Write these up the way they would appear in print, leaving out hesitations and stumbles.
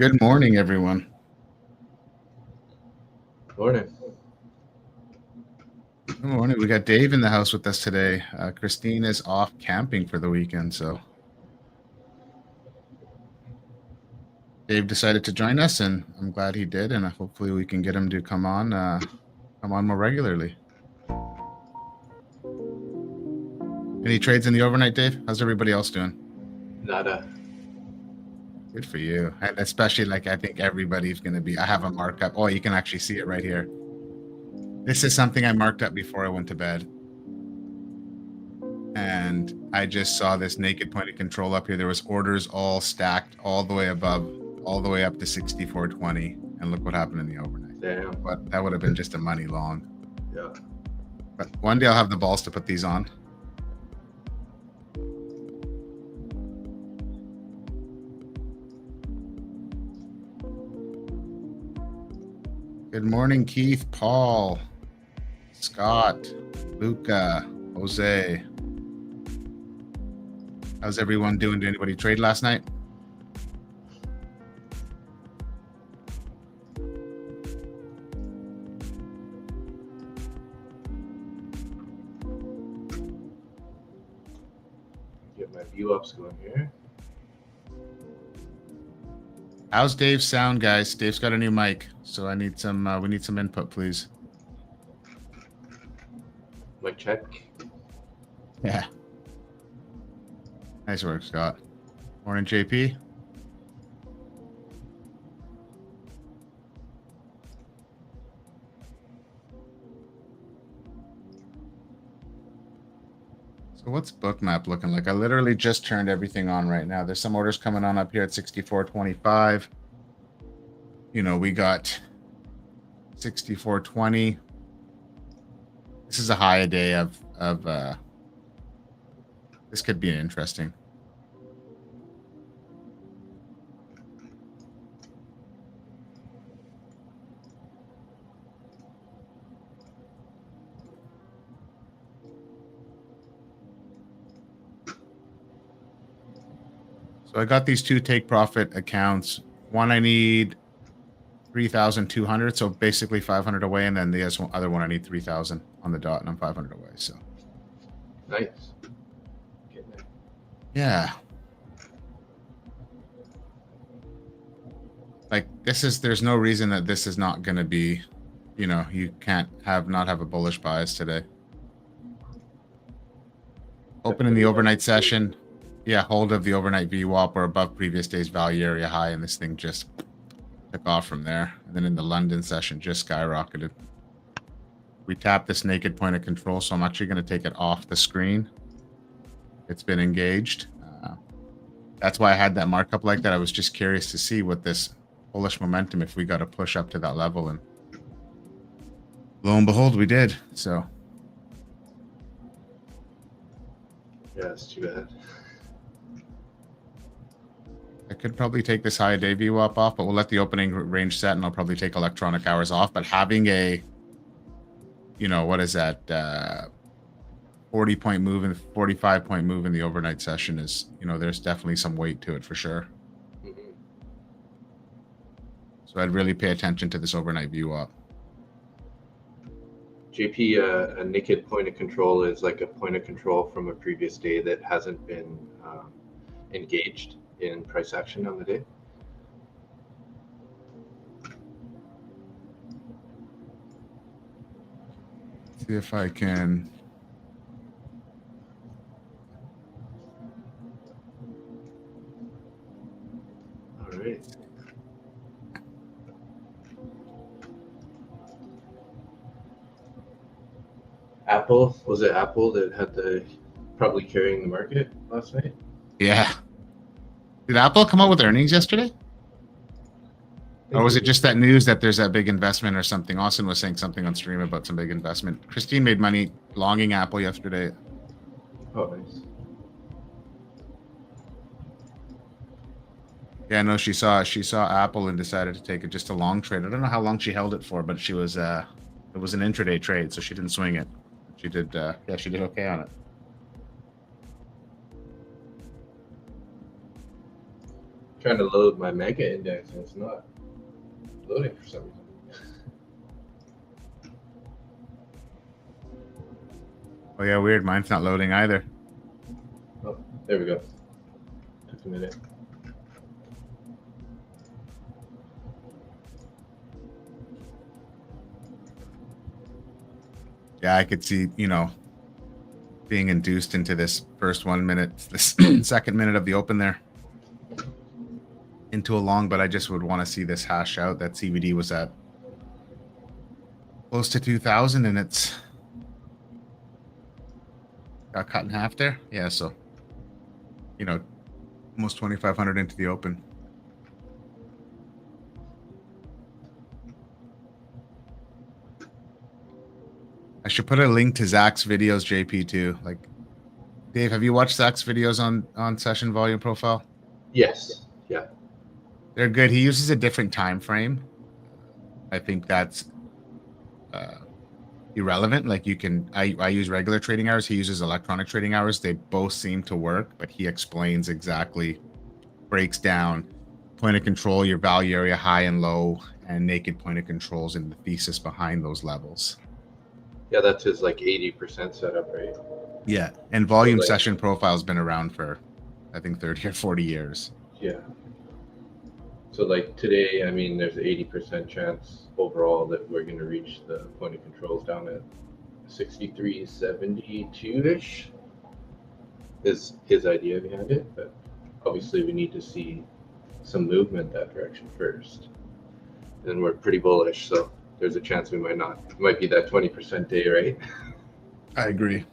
Good morning, everyone. Morning. Good morning. We got Dave in the house with us today. Christine is off camping for the weekend, so Dave decided to join us, and I'm glad he did. And hopefully, we can get him to come on more regularly. Any trades in the overnight, Dave? How's everybody else doing? Nada. Good for you, and especially I think everybody's going to be. I have a markup. Oh, you can actually see it right here. This is something I marked up before I went to bed. And I just saw this naked point of control up here. There was orders all stacked all the way above, all the way up to 64.20. And look what happened in the overnight. Damn. But that would have been just a money long. Yeah. But one day I'll have the balls to put these on. Good morning, Keith, Paul, Scott, Luca, Jose. How's everyone doing? Did anybody trade last night? Get my Vwap's going here. How's Dave's sound, guys? Dave's got a new mic, so I need some. We need some input, please. Mic check. Yeah. Nice work, Scott. Morning, JP. So what's Bookmap looking like? I literally just turned everything on right now. There's some orders coming on up here at 64.25. You know, we got 64.20. This is a high day of this could be interesting. So I got these two take profit accounts. One I need 3,200, so basically 500 away, and then the other one I need 3,000 on the dot, and I'm 500 away. So nice. Getting there. Yeah. There's no reason that this is not going to be, you can't not have a bullish bias today. Open in the overnight session. Yeah, hold of the overnight VWAP or above previous day's value area high, and this thing just took off from there. And then in the London session, just skyrocketed. We tapped this naked point of control, so I'm actually going to take it off the screen. It's been engaged. That's why I had that markup like that. I was just curious to see what this bullish momentum, if we got to push up to that level, and lo and behold, we did. So yeah, it's too bad. I could probably take this high day VWAP off, but we'll let the opening range set, and I'll probably take electronic hours off. But having a, what is that, 40-point move and 45-point move in the overnight session is, there's definitely some weight to it for sure. Mm-hmm. So I'd really pay attention to this overnight VWAP. JP, a naked point of control is like a point of control from a previous day that hasn't been engaged in price action on the day. See if I can. All right. Apple, was it Apple that had probably carrying the market last night? Yeah. Did Apple come out with earnings yesterday? Or was it just that news that there's that big investment or something? Austin was saying something on stream about some big investment. Christine made money longing Apple yesterday. Oh, nice. Yeah, no, she saw Apple and decided to take it just a long trade. I don't know how long she held it for, but she was it was an intraday trade, so she didn't swing it. She did she did okay on it. Trying to load my mega index and it's not loading for some reason. Oh yeah, weird. Mine's not loading either. Oh, there we go. Took a minute. Yeah, I could see, being induced into this first 1 minute, this second minute of the open there into a long, but I just would want to see this hash out. That CBD was at close to 2,000 and it's got cut in half there. Yeah, so, almost 2,500 into the open. I should put a link to Zach's videos, JP, too. Like, Dave, have you watched Zach's videos on Session Volume Profile? Yes. Yeah. They're good. He uses a different time frame. I think that's irrelevant. Like I use regular trading hours. He uses electronic trading hours. They both seem to work, but he explains exactly, breaks down point of control, your value area, high and low, and naked point of controls and the thesis behind those levels. Yeah, that's his like 80% setup, right? Yeah. And volume session profile has been around for, I think, 30 or 40 years. Yeah. So like today, I mean, there's 80% chance overall that we're going to reach the point of controls down at 63.72-ish is his idea behind it. But obviously we need to see some movement that direction first. And we're pretty bullish, so there's a chance we might not. It might be that 20% day, right? I agree.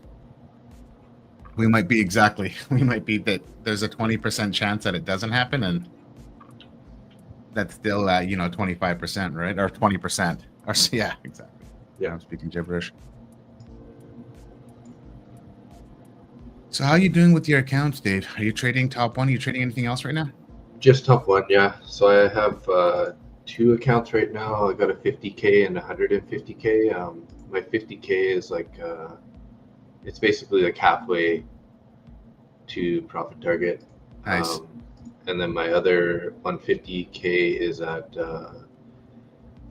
We might be that there's a 20% chance that it doesn't happen, and that's still 25%, right? Or 20%. Or yeah, exactly. Yeah. I'm speaking gibberish. So how are you doing with your accounts, Dave? Are you trading top one? Are you trading anything else right now? Just top one, yeah. So I have 2 accounts right now. I got a 50K and 150K. My 50K is like it's basically like halfway to profit target. Nice. And then my other 150K is at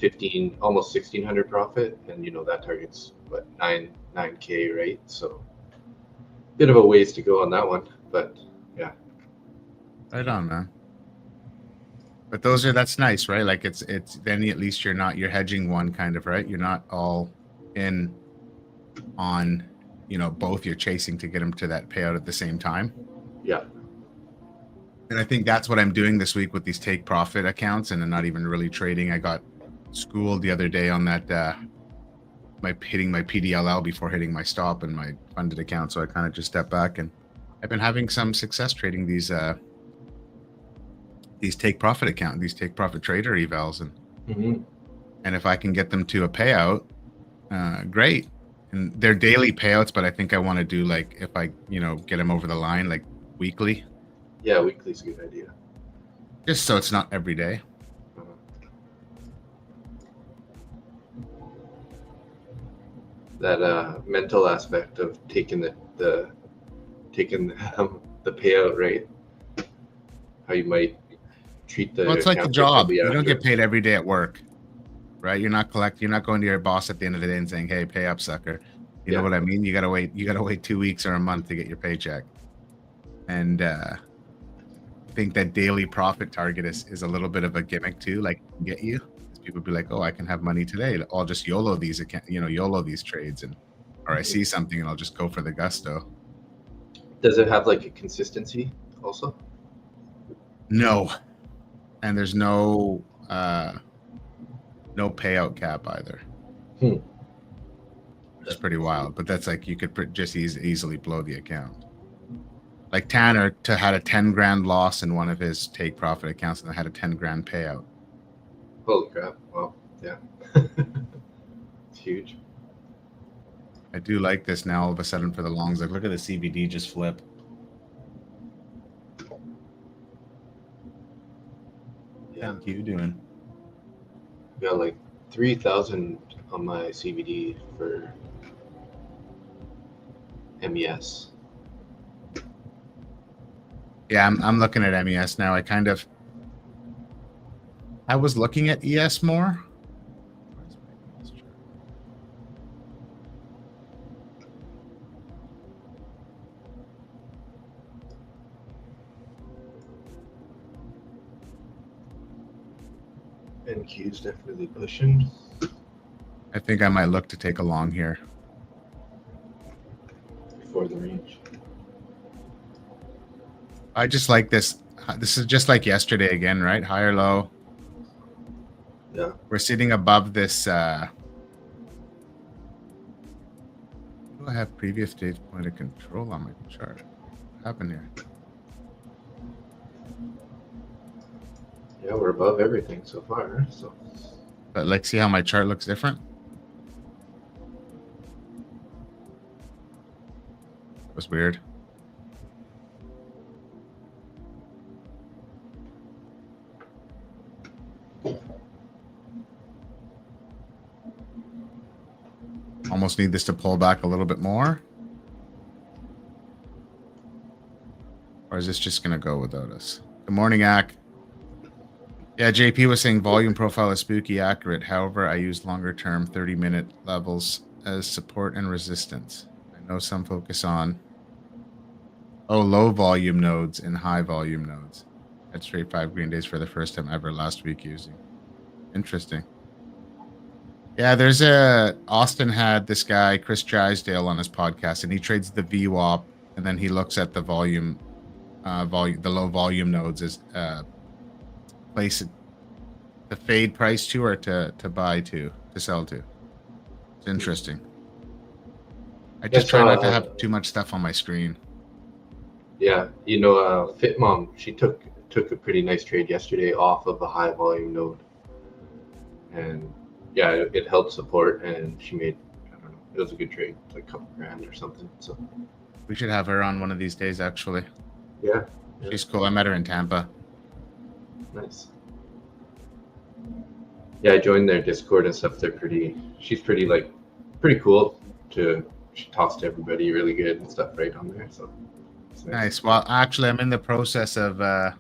15, almost 1,600 profit, and that target's what 9K, right? So bit of a ways to go on that one, but yeah. Right on, man. But that's nice, right? Like it's then at least you're hedging one kind of, right? You're not all in on, both. You're chasing to get them to that payout at the same time. Yeah. And I think that's what I'm doing this week with these take profit accounts, and I'm not even really trading. I got schooled the other day on that, hitting my PDLL before hitting my stop in my funded account. So I kind of just stepped back, and I've been having some success trading these take profit trader evals, and if I can get them to a payout, great. And they're daily payouts, but I think I want to do like, if I get them over the line, like weekly. Yeah, weekly's a good idea. Just so it's not every day. That mental aspect of taking the payout, right? How you might treat the. Well, it's like a job. You don't get paid every day at work, right? You're not going to your boss at the end of the day and saying, "Hey, pay up, sucker." You know what I mean? You gotta wait 2 weeks or a month to get your paycheck. And I think that daily profit target is a little bit of a gimmick too. Like, get you. People be like, "Oh, I can have money today. I'll just YOLO these trades," or I see something and I'll just go for the gusto. Does it have like a consistency also? No, and there's no payout cap either. It's pretty wild, but that's like, you could just easily blow the account. Like Tanner had a 10 grand loss in one of his take profit accounts, and I had a 10 grand payout. Holy crap! Wow, yeah, it's huge. I do like this now. All of a sudden, for the longs, like, look at the CBD just flip. Yeah. How you doing? Got like 3,000 on my CBD for MES. Yeah, I'm looking at MES now. I was looking at ES more. Where's my ES chart? NQ's definitely pushing. I think I might look to take a long here. Before the range. I just like this. This is just like yesterday again, right? High or low. Yeah. We're sitting above this. Do I have previous day's point of control on my chart? What happened here? Yeah, we're above everything so far. So. But like, see how my chart looks different? That was weird. Almost need this to pull back a little bit more. Or is this just going to go without us? Good morning, Ak. Yeah, JP was saying volume profile is spooky accurate. However, I use longer term 30-minute levels as support and resistance. I know some focus on low volume nodes and high volume nodes. Had straight 5 green days for the first time ever last week using. Interesting. Yeah, there's Austin had this guy, Chris Drysdale, on his podcast, and he trades the VWAP, and then he looks at the volume, the low volume nodes as place it to fade price to or to buy to sell to. It's interesting. I just try not to have too much stuff on my screen. Yeah, you know, FitMom, she took a pretty nice trade yesterday off of a high volume node, and yeah, it held support, and she made, I don't know, it was a good trade, like a couple grand or something. So we should have her on one of these days, actually. Yeah. She's cool. I met her in Tampa. Nice. Yeah, I joined their Discord and stuff. She's pretty cool she talks to everybody really good and stuff right on there. So it's nice. Well, actually, I'm in the process of I'm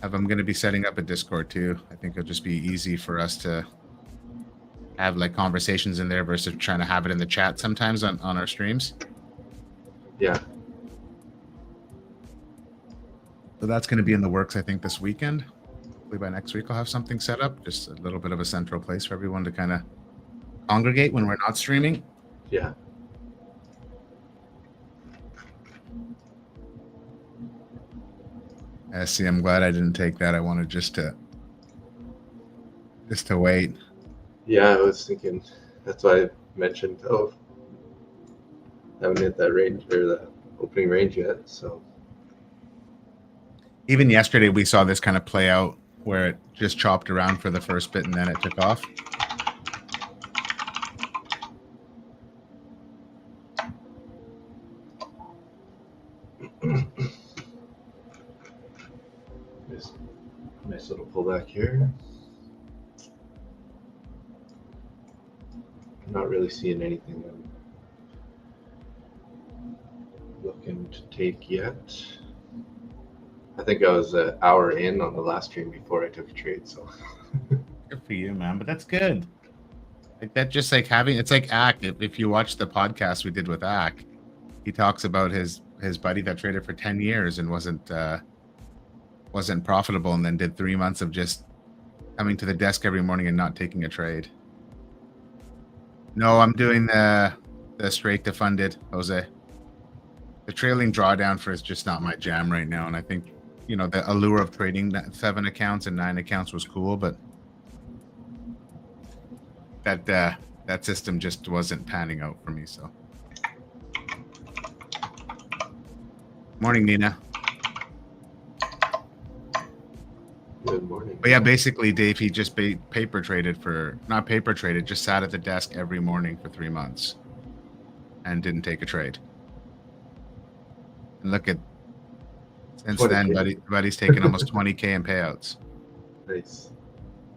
going to be setting up a Discord too. I think it'll just be easy for us to have like conversations in there versus trying to have it in the chat sometimes on our streams. Yeah. So that's going to be in the works, I think, this weekend. Hopefully by next week I'll have something set up. Just a little bit of a central place for everyone to kind of congregate when we're not streaming. Yeah. See, I'm glad I didn't take that. I wanted just to wait. Yeah, I was thinking, that's why I mentioned, haven't hit that range or the opening range yet. So even yesterday we saw this kind of play out where it just chopped around for the first bit and then it took off. Nice little pullback here. I'm not really seeing anything I'm looking to take yet. I think I was an hour in on the last stream before I took a trade, so good for you, man. But that's good. Like that, just like having, it's like Ak. If you watch the podcast we did with Ak, he talks about his buddy that traded for 10 years and wasn't profitable, and then did 3 months of just coming to the desk every morning and not taking a trade. No, I'm doing the straight to funded, Jose. The trailing drawdown for is just not my jam right now, and I think, you know, the allure of trading 7 accounts and 9 accounts was cool, but that system just wasn't panning out for me. So, morning, Nina. Good morning. But yeah, basically, Dave, he just paper traded just sat at the desk every morning for 3 months and didn't take a trade. And look at, since 20K. Then, buddy's taken almost 20K in payouts. Nice.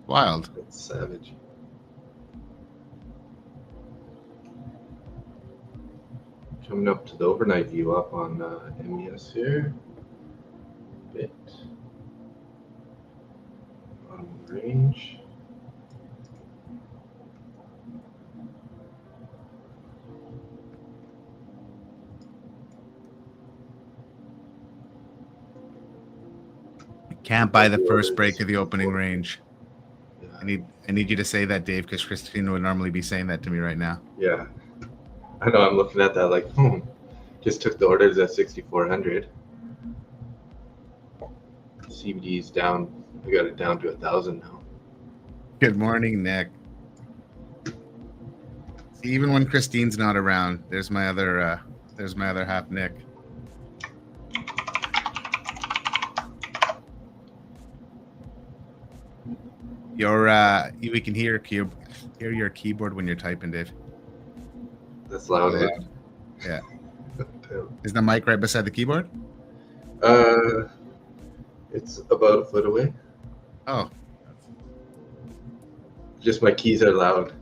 Wild. That's savage. Coming up to the overnight view up on MES here. Bit. range. Can't buy the first break of the opening range. Yeah. I need you to say that, Dave, because Christina would normally be saying that to me right now. Yeah. I know, I'm looking at that like, just took the orders at 6,400. CBD's down. I got it down to 1,000 now. Good morning, Nick. See, even when Christine's not around, there's my other half, Nick. We can hear your keyboard when you're typing, Dave. That's loud. Yeah. Is the mic right beside the keyboard? It's about a foot away. Oh. Just my keys are loud.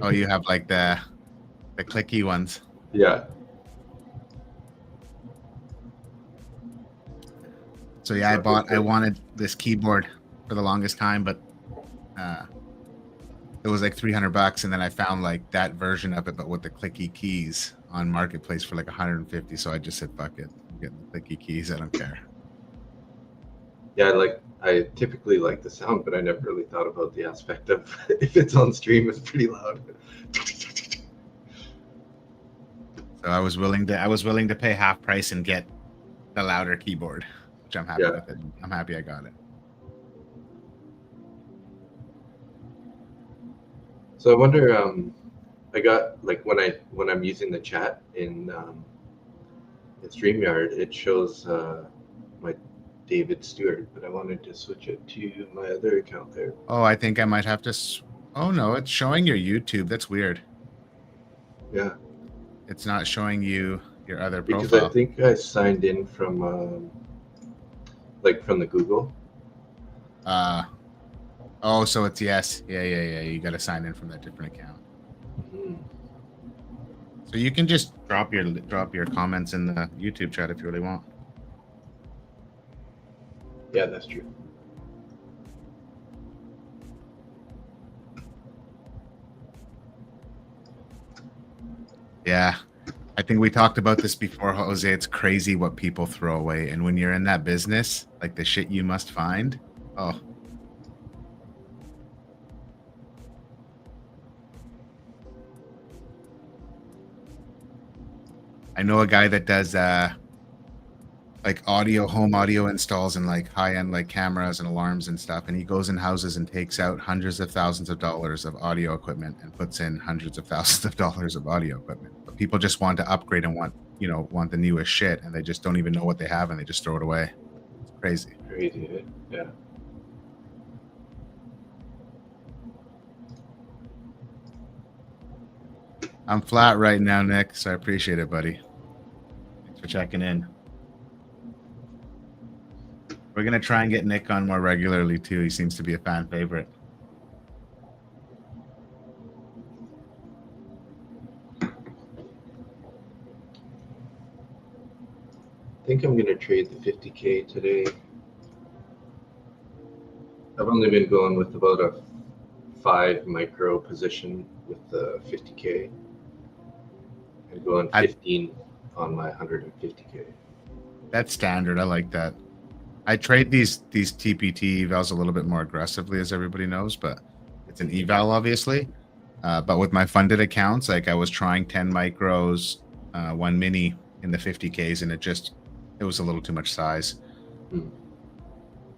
Oh, you have like the clicky ones. Yeah. So yeah, I wanted this keyboard for the longest time, but it was like $300, and then I found like that version of it, but with the clicky keys on Marketplace for like 150. So I just said, fuck it, I'm getting the clicky keys. I don't care. Yeah, I typically like the sound, but I never really thought about the aspect of if it's on stream, it's pretty loud. So I was willing to pay half price and get the louder keyboard, which I'm happy with it. I'm happy I got it. So I wonder, I got like when I'm using the chat in StreamYard, it shows my David Stewart, but I wanted to switch it to my other account there. Oh, I think I might have to. Oh no, it's showing your YouTube. That's weird. Yeah. It's not showing you your other profile. Because I think I signed in from from the Google. Oh, so it's yes. Yeah. You got to sign in from that different account. Mm-hmm. So you can just drop your comments in the YouTube chat if you really want. Yeah, that's true. Yeah. I think we talked about this before, Jose. It's crazy what people throw away. And when you're in that business, like the shit you must find. Oh. I know a guy that does like home audio installs and like high-end like cameras and alarms and stuff, and he goes in houses and takes out hundreds of thousands of dollars of audio equipment and puts in hundreds of thousands of dollars of audio equipment. But people just want to upgrade and want the newest shit, and they just don't even know what they have and they just throw it away. It's crazy. Crazy, yeah. I'm flat right now, Nick, so I appreciate it, buddy. Thanks for checking in. We're going to try and get Nick on more regularly, too. He seems to be a fan favorite. I think I'm going to trade the 50K today. I've only been going with about a 5 micro position with the 50K. And going 15 on my 150K. That's standard. I like that. I trade these TPT evals a little bit more aggressively, as everybody knows, but it's an eval, obviously. But with my funded accounts, like I was trying 10 micros, 1 mini in the 50Ks, and it was a little too much size.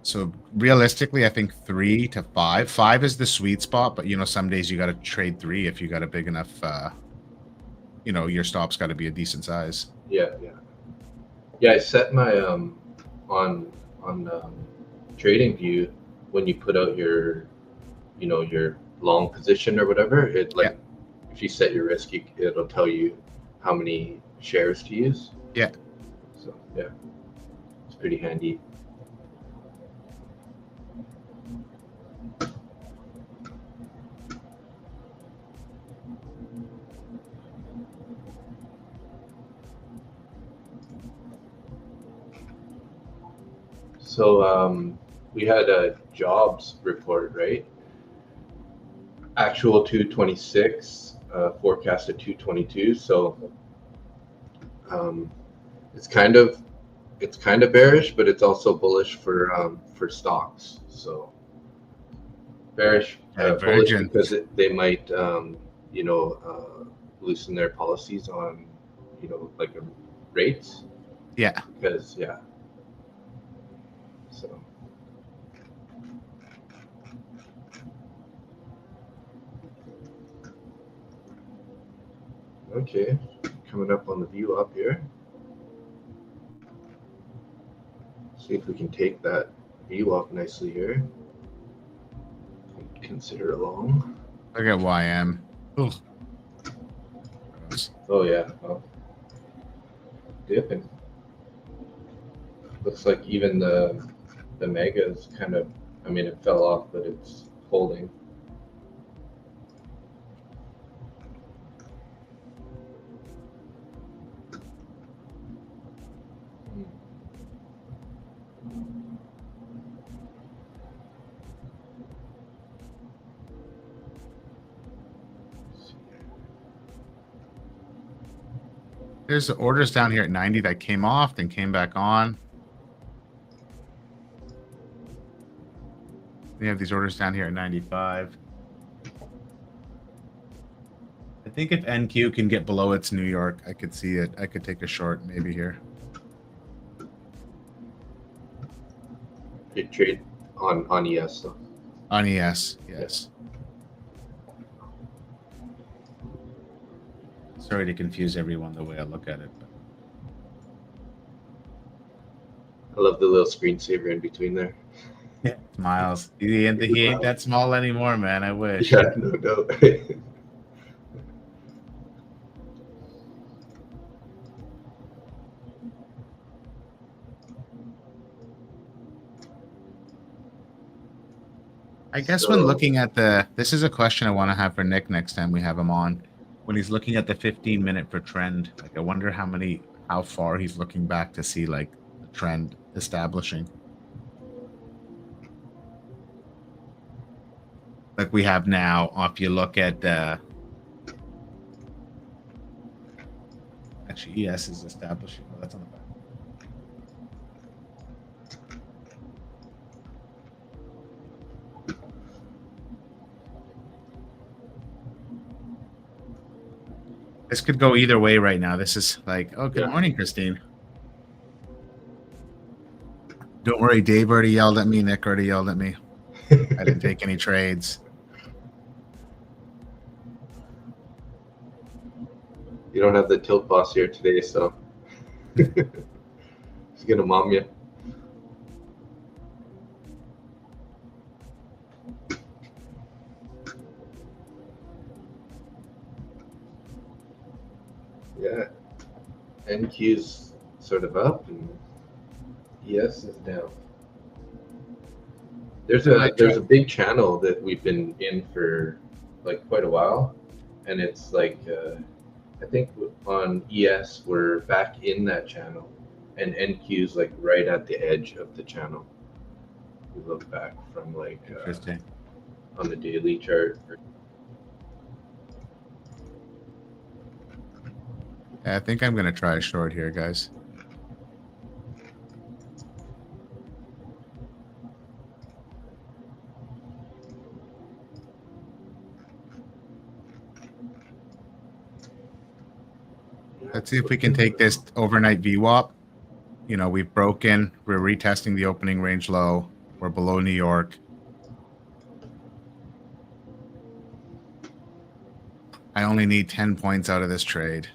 So realistically, I think 3 to 5. 5 is the sweet spot, but some days you got to trade 3 if you got a big enough. Your stop's got to be a decent size. Yeah. I set my on trading view, when you put out your your long position or whatever, it if you set your risk, it'll tell you how many shares to use. Yeah. So yeah, it's pretty handy. So we had a jobs report, right? Actual 226, forecasted 222. So it's kind of bearish, but it's also bullish for stocks. So bearish, bullish Divergent. because they might loosen their policies on like rates. Yeah. Because so. Okay, coming up on the Vwap here. See if we can take that Vwap nicely here. Consider a long. Look at YM. Ugh. Oh yeah, well, dipping. Looks like even the mega is kind of. I mean, it fell off, but it's holding. There's the orders down here at 90 that came off, then came back on. We have these orders down here at 95. I think if NQ can get below its New York, I could see it. I could take a short maybe here. You trade on ES though. On ES, yes. Sorry to confuse everyone the way I look at it. But... I love the little screensaver in between there. Yeah, Miles. He ain't that small anymore, man. I wish. Yeah, no doubt. I guess when looking at this is a question I want to have for Nick next time we have him on. When he's looking at the 15-minute for trend, like I wonder how far he's looking back to see like the trend establishing. Like we have now, if you look at actually ES is establishing. Oh, that's on the back. This could go either way right now. This is like, oh, good morning, Christine. Don't worry, Dave already yelled at me. Nick already yelled at me. I didn't take any trades. You don't have the tilt boss here today, so he's gonna mom you. Yeah, NQ's sort of up and ES is down. There's a big channel that we've been in for like quite a while, and it's like I think on ES we're back in that channel, and NQ's like right at the edge of the channel. We look back from like on the daily chart. I think I'm going to try a short here, guys. Let's see if we can take this overnight VWAP. You know, we've broken. We're retesting the opening range low. We're below New York. I only need 10 points out of this trade.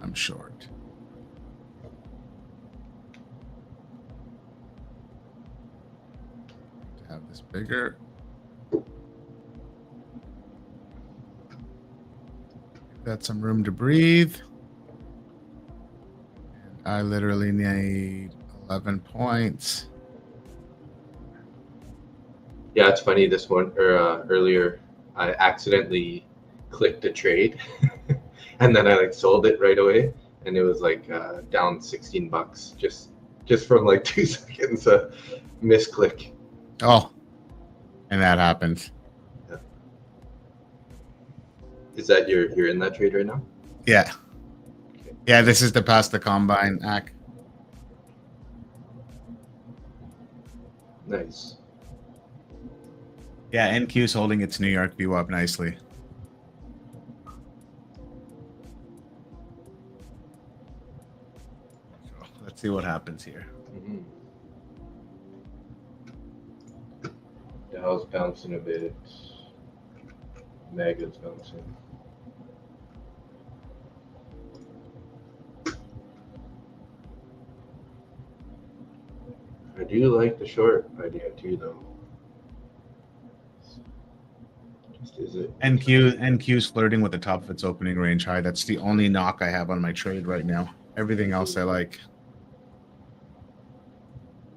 I'm short. To have this bigger. Got some room to breathe. And I literally need 11 points. Yeah, it's funny. This one or earlier, I accidentally clicked a trade, and then I like sold it right away, and it was like down $16 just just from like 2 seconds misclick. Oh, and that happened. Yeah. Is that you're in that trade right now? Yeah. Okay. Yeah, this is the past the combine act. Nice. Yeah, NQ's holding its New York Vwap nicely. So let's see what happens here. Mm-hmm. Dow's bouncing a bit. Mega's bouncing. I do like the short idea too, though. Just is it? NQ's flirting with the top of its opening range high. That's the only knock I have on my trade right now. Everything else I like.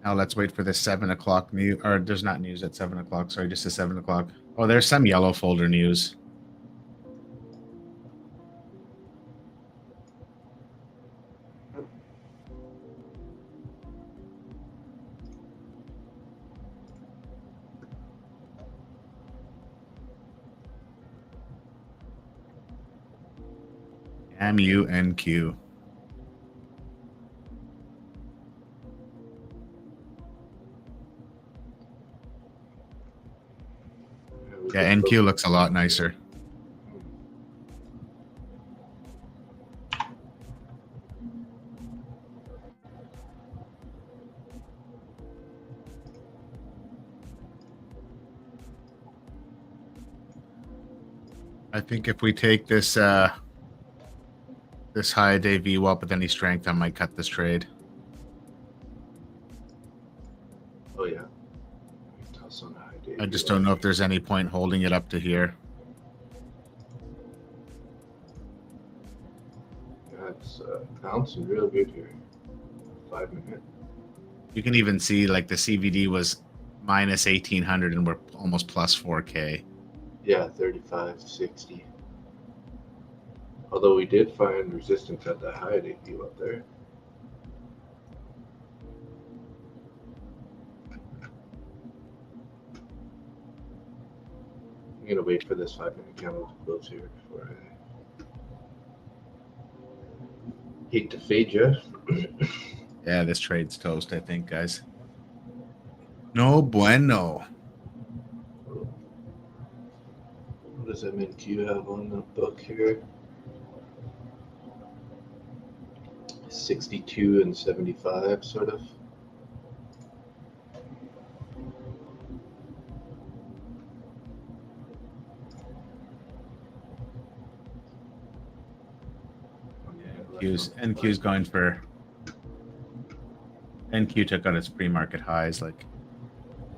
Now let's wait for the 7 o'clock news. Or there's not news at 7 o'clock. Sorry, just the 7 o'clock. Oh, there's some yellow folder news. MUNQ. Yeah, NQ looks a lot nicer. I think if we take this this high day VWAP with any strength, I might cut this trade. Oh yeah. Toss on a high day. I just don't know if there's any point holding it up to here. Yeah, it's bouncing real good here. 5 minute. You can even see like the CVD was minus 1800 and we're almost plus 4K. Yeah, 35.60. Although we did find resistance at that high day view up there. I'm gonna wait for this 5 minute candle to close here before I hate to fade you. Yeah, this trade's toast, I think, guys. No bueno. What does MNQ have on the book here? 62 and 75, sort of. NQ's going for. NQ took out its pre-market highs. Like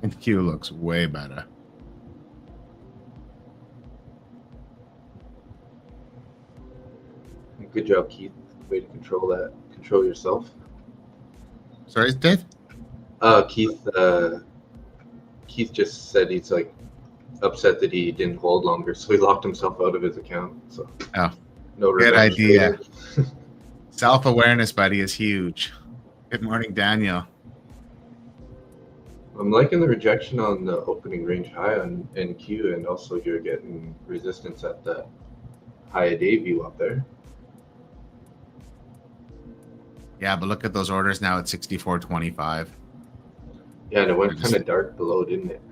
NQ looks way better. Good job, Keith. Way to control that. Control yourself. Sorry, Dave? Keith just said he's like upset that he didn't hold longer, so he locked himself out of his account. So no good idea. trading. Self-awareness, buddy, is huge. Good morning, Daniel. I'm liking the rejection on the opening range high on NQ, and also you're getting resistance at the high day view up there. Yeah, but look at those orders now at 64.25. Yeah, and it went kind of dark below, didn't it?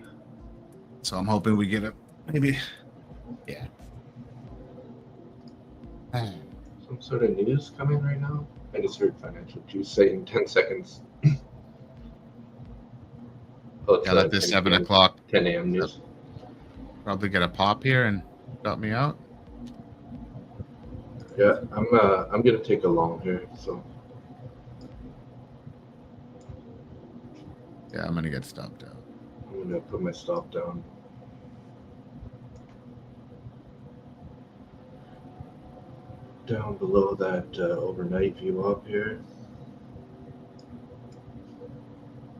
So I'm hoping we get it. Maybe. Yeah. Some sort of news coming right now? I just heard Financial Juice saying 10 seconds. Oh, Yeah, let this 7 o'clock. 10 a.m. news. Probably get a pop here and got me out. Yeah, I'm gonna take a long here, so. Yeah, I'm gonna get stopped out. I'm gonna put my stop down. Down below that overnight view up here.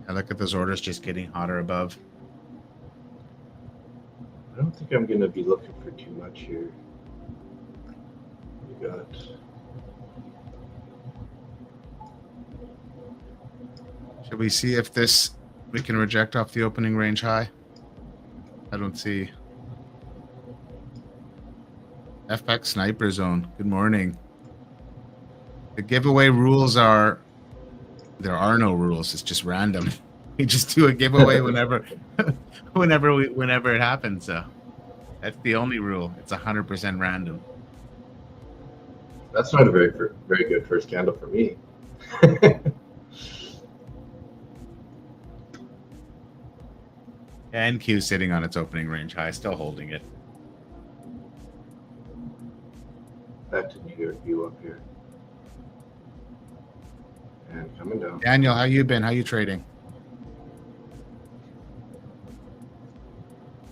Yeah, look at those orders just getting hotter above. I don't think I'm gonna be looking for too much here. We got Should we see if we can reject off the opening range high? I don't see. FX Sniper Zone. Good morning. The giveaway rules are there are no rules. It's just random. We just do a giveaway whenever whenever it happens. So that's the only rule. It's 100% random. That's not a very good first candle for me. NQ sitting on its opening range high, still holding it. Back to New York view up here. And coming down. Daniel, how you been? How you trading?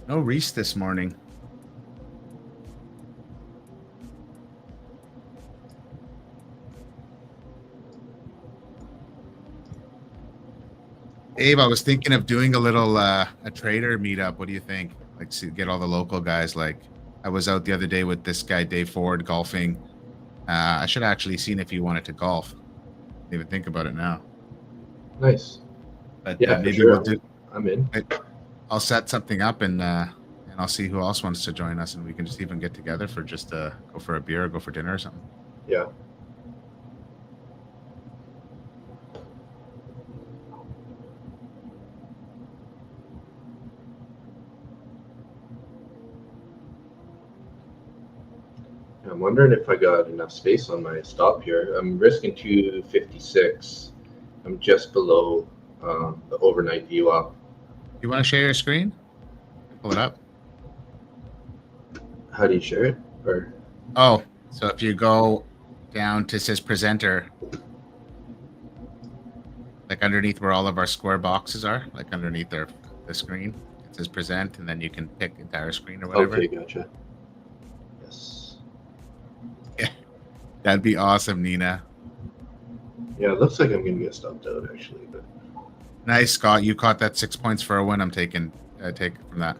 No Reese this morning. Abe, I was thinking of doing a little a trader meetup. What do you think? Like, get all the local guys. Like, I was out the other day with this guy Dave Ford golfing. I should have actually seen if he wanted to golf. Didn't even think about it now. Nice. But yeah, maybe sure. we'll do. I'm in. I'll set something up and I'll see who else wants to join us, and we can just even get together for just go for a beer or go for dinner or something. Yeah. I'm wondering if I got enough space on my stop here. I'm risking 256. I'm just below the overnight VWAP. You want to share your screen? Pull it up. How do you share it? Or so if you go down to says presenter, like underneath where all of our square boxes are, like underneath the screen, it says present, and then you can pick entire screen or whatever. Okay, gotcha. Yes. Yeah, that'd be awesome, Nina. Yeah, it looks like I'm gonna get stopped out actually, but nice, Scott. You caught that 6 points for a win. I'm taking take from that.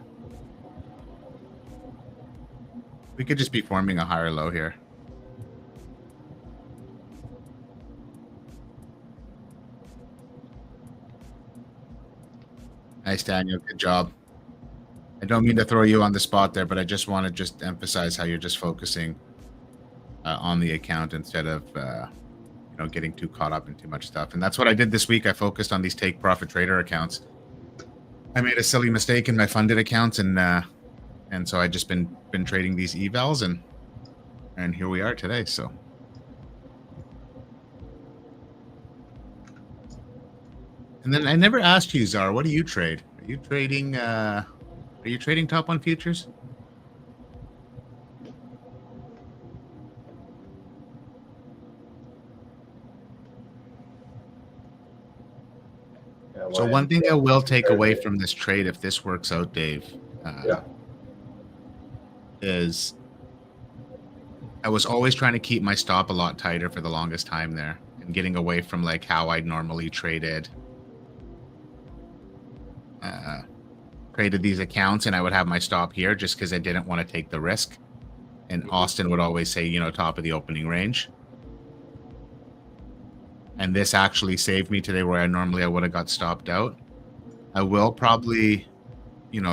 We could just be forming a higher low here. Nice, Daniel. Good job. I don't mean to throw you on the spot there, but I just want to just emphasize how you're just focusing on the account instead of getting too caught up in too much stuff. And that's what I did this week. I focused on these take profit trader accounts. I made a silly mistake in my funded accounts, and so I just been trading these evals, and here we are today. So. And then I never asked you, Czar, what do you trade? Are you trading top on futures? yeah, So one thing I will take away from this trade, if this works out, Dave, is I was always trying to keep my stop a lot tighter for the longest time there, and getting away from like how I normally traded these accounts, and I would have my stop here just because I didn't want to take the risk. And Austin would always say, top of the opening range. And this actually saved me today, where I would have got stopped out. I will probably,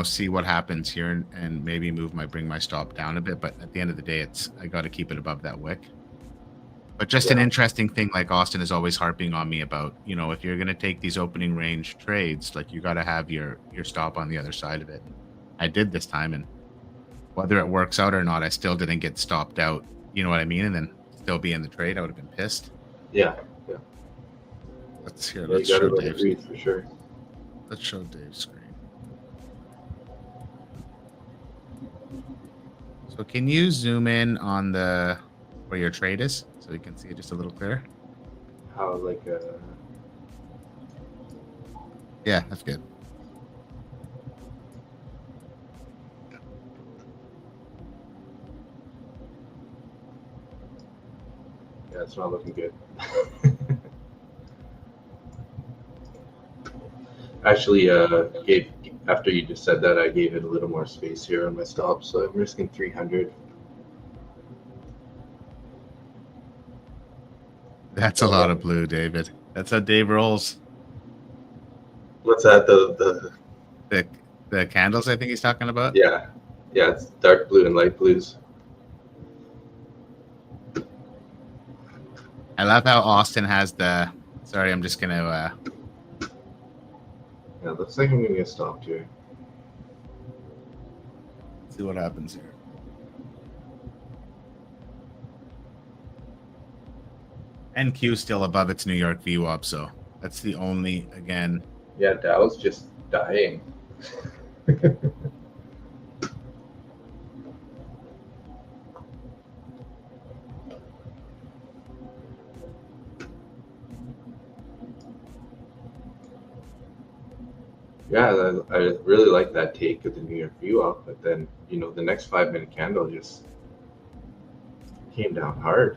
see what happens here and maybe bring my stop down a bit. But at the end of the day, I got to keep it above that wick. But just an interesting thing, like Austin is always harping on me about, if you're going to take these opening range trades, like you got to have your stop on the other side of it. I did this time, and whether it works out or not, I still didn't get stopped out. You know what I mean? And then still be in the trade, I would have been pissed. Yeah. Let's show Dave's for sure. Let's show Dave's screen. So can you zoom in on where your trade is so you can see it just a little clearer? How Yeah, that's good. Yeah, it's not looking good. Actually, after you just said that, I gave it a little more space here on my stop, so I'm risking 300. That's a lot of blue, David. That's how Dave rolls. What's that? The candles I think he's talking about. Yeah, it's dark blue and light blues. I love how Austin has the. Sorry, I'm just gonna. Yeah, looks like I'm gonna get stopped here. See what happens here. NQ still above its New York VWAP, so that's the only again. Yeah, Dow's just dying. Yeah, I really like that take of the New York VWAP, but then the next 5-minute candle just came down hard.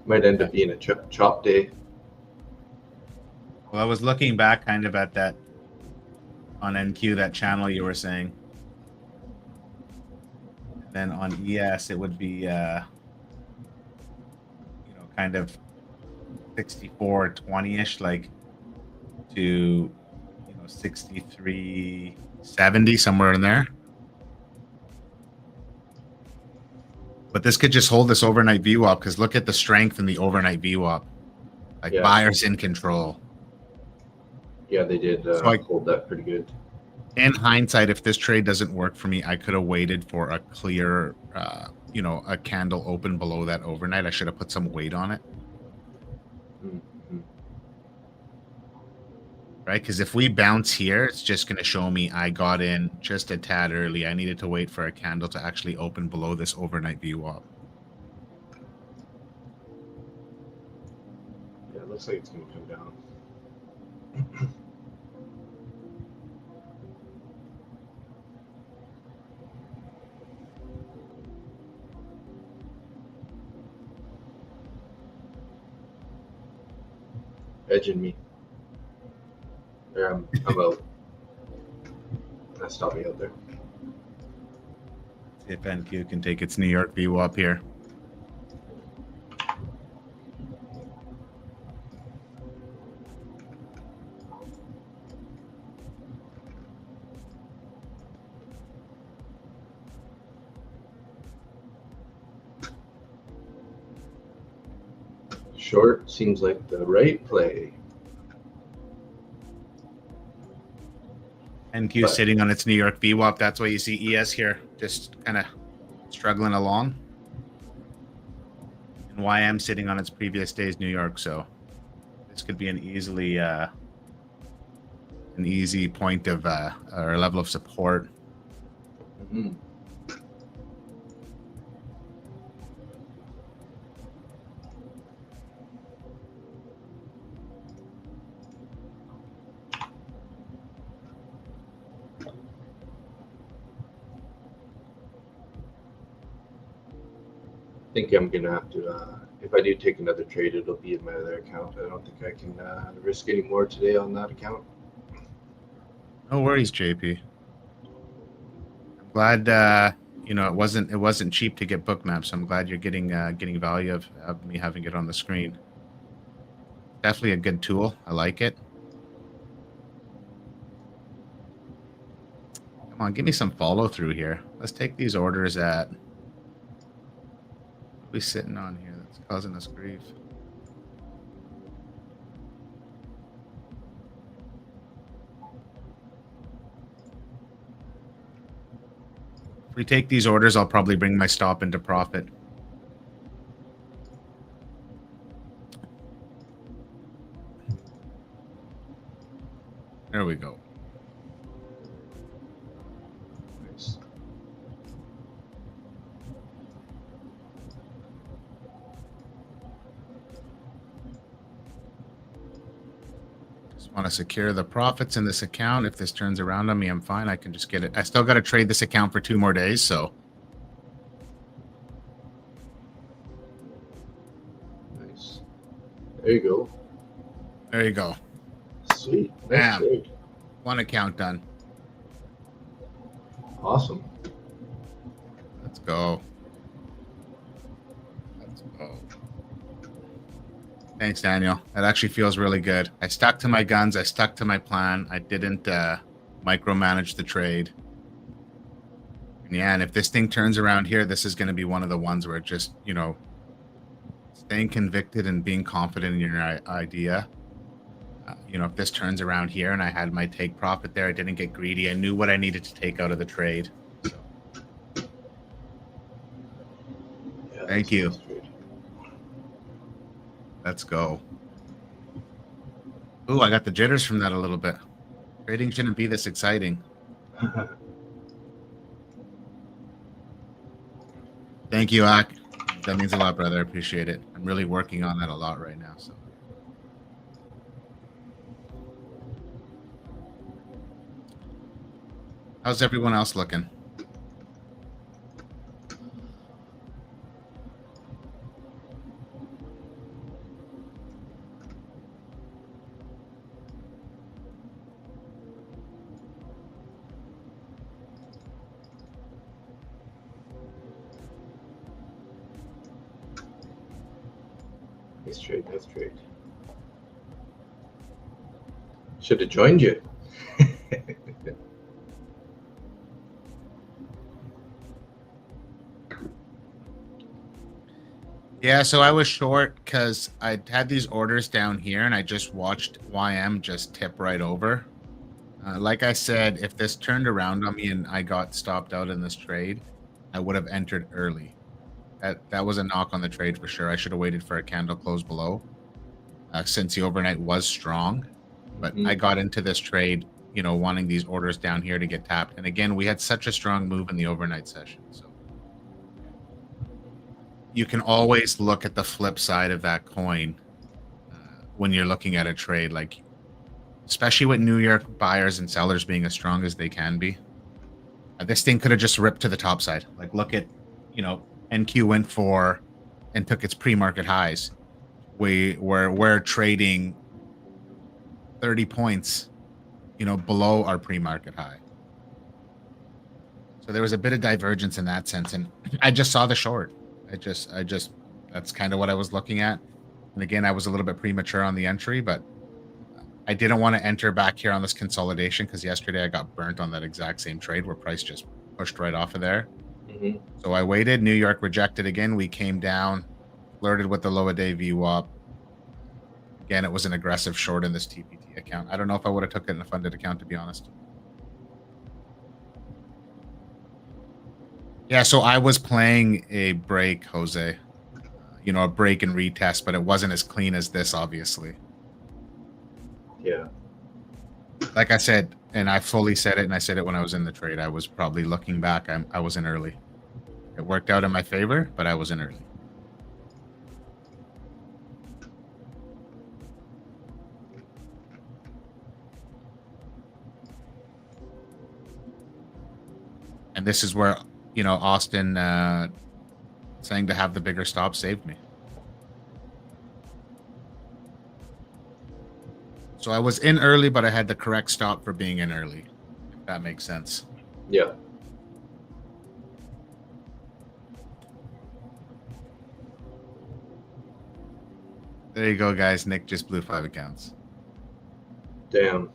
Might end up being a chop day. Well, I was looking back kind of at that on NQ, that channel you were saying. And then on ES, it would be, kind of 64.20-ish, like to, 63.70, somewhere in there. But this could just hold this overnight VWAP because look at the strength in the overnight VWAP. Like buyers in control. Yeah, they did hold that pretty good. In hindsight, if this trade doesn't work for me, I could have waited for a clear, a candle open below that overnight. I should have put some weight on it. Mm-hmm. Right? Because if we bounce here, it's just going to show me I got in just a tad early. I needed to wait for a candle to actually open below this overnight VWAP. Yeah, it looks like it's going to come down. Edging me. There, I'm out. That's stop me out there. See if NQ can take its New York VWAP here. Short seems like the right play. NQ sitting on its New York VWAP. That's why you see ES here, just kind of struggling along. And YM sitting on its previous day's New York. So this could be an easy point of or level of support. Mm-hmm. I think I'm gonna have to. If I do take another trade, it'll be in my other account. I don't think I can risk any more today on that account. No worries, JP. I'm glad it wasn't cheap to get Bookmap, so I'm glad you're getting value of me having it on the screen. Definitely a good tool. I like it. Come on, give me some follow through here. Let's take these orders at. What are we sitting on here that's causing us grief? If we take these orders, I'll probably bring my stop into profit. There we go. Nice. Just want to secure the profits in this account. If this turns around on me, I'm fine. I can just get it. I still got to trade this account for 2 more days, so. Nice. There you go. There you go. Sweet. Bam. 1 account done. Awesome. Let's go. Let's go. Thanks, Daniel. That actually feels really good. I stuck to my guns. I stuck to my plan. I didn't micromanage the trade. And yeah, and if this thing turns around here, this is going to be one of the ones where it just, staying convicted and being confident in your idea. If this turns around here and I had my take profit there, I didn't get greedy. I knew what I needed to take out of the trade. So. Yeah, Thank you. Let's go. Ooh, I got the jitters from that a little bit. Trading shouldn't be this exciting. Thank you, Ak. That means a lot, brother. I appreciate it. I'm really working on that a lot right now. So. How's everyone else looking? Nice trade. Should have joined you. Yeah, so I was short because I had these orders down here and I just watched YM just tip right over. Like I said, if this turned around on me and I got stopped out in this trade, I would have entered early. That was a knock on the trade for sure. I should have waited for a candle close below since the overnight was strong. But I got into this trade, wanting these orders down here to get tapped. And again, we had such a strong move in the overnight session. So you can always look at the flip side of that coin when you're looking at a trade, like especially with New York buyers and sellers being as strong as they can be. This thing could have just ripped to the top side. Like look at, NQ went for and took its pre-market highs. We're trading 30 points, below our pre-market high. So there was a bit of divergence in that sense. And I just saw the short. I just that's kind of what I was looking at. And again, I was a little bit premature on the entry, but I didn't want to enter back here on this consolidation because yesterday I got burnt on that exact same trade where price just pushed right off of there. So I waited. New York rejected again. We came down, flirted with the low a day VWAP. Again, it was an aggressive short in this TPT account. I don't know if I would have took it in a funded account, to be honest. Yeah, so I was playing a break, Jose. A break and retest, but it wasn't as clean as this, obviously. Yeah. Like I said, and I fully said it, and I said it when I was in the trade, I was probably looking back, I was in early. It worked out in my favor, but I was in early. And this is where, Austin saying to have the bigger stop saved me. So I was in early, but I had the correct stop for being in early, if that makes sense. Yeah. There you go, guys. Nick just blew 5 accounts. Damn.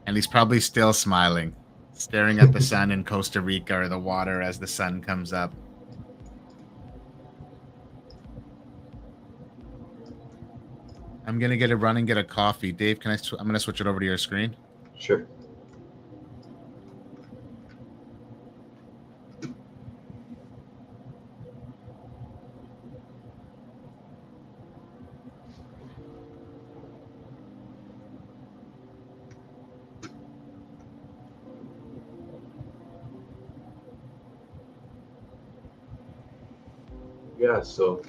And he's probably still smiling, staring at the sun in Costa Rica or the water as the sun comes up. I'm going to get a run and get a coffee. Dave, I'm going to switch it over to your screen. Sure. Yeah, so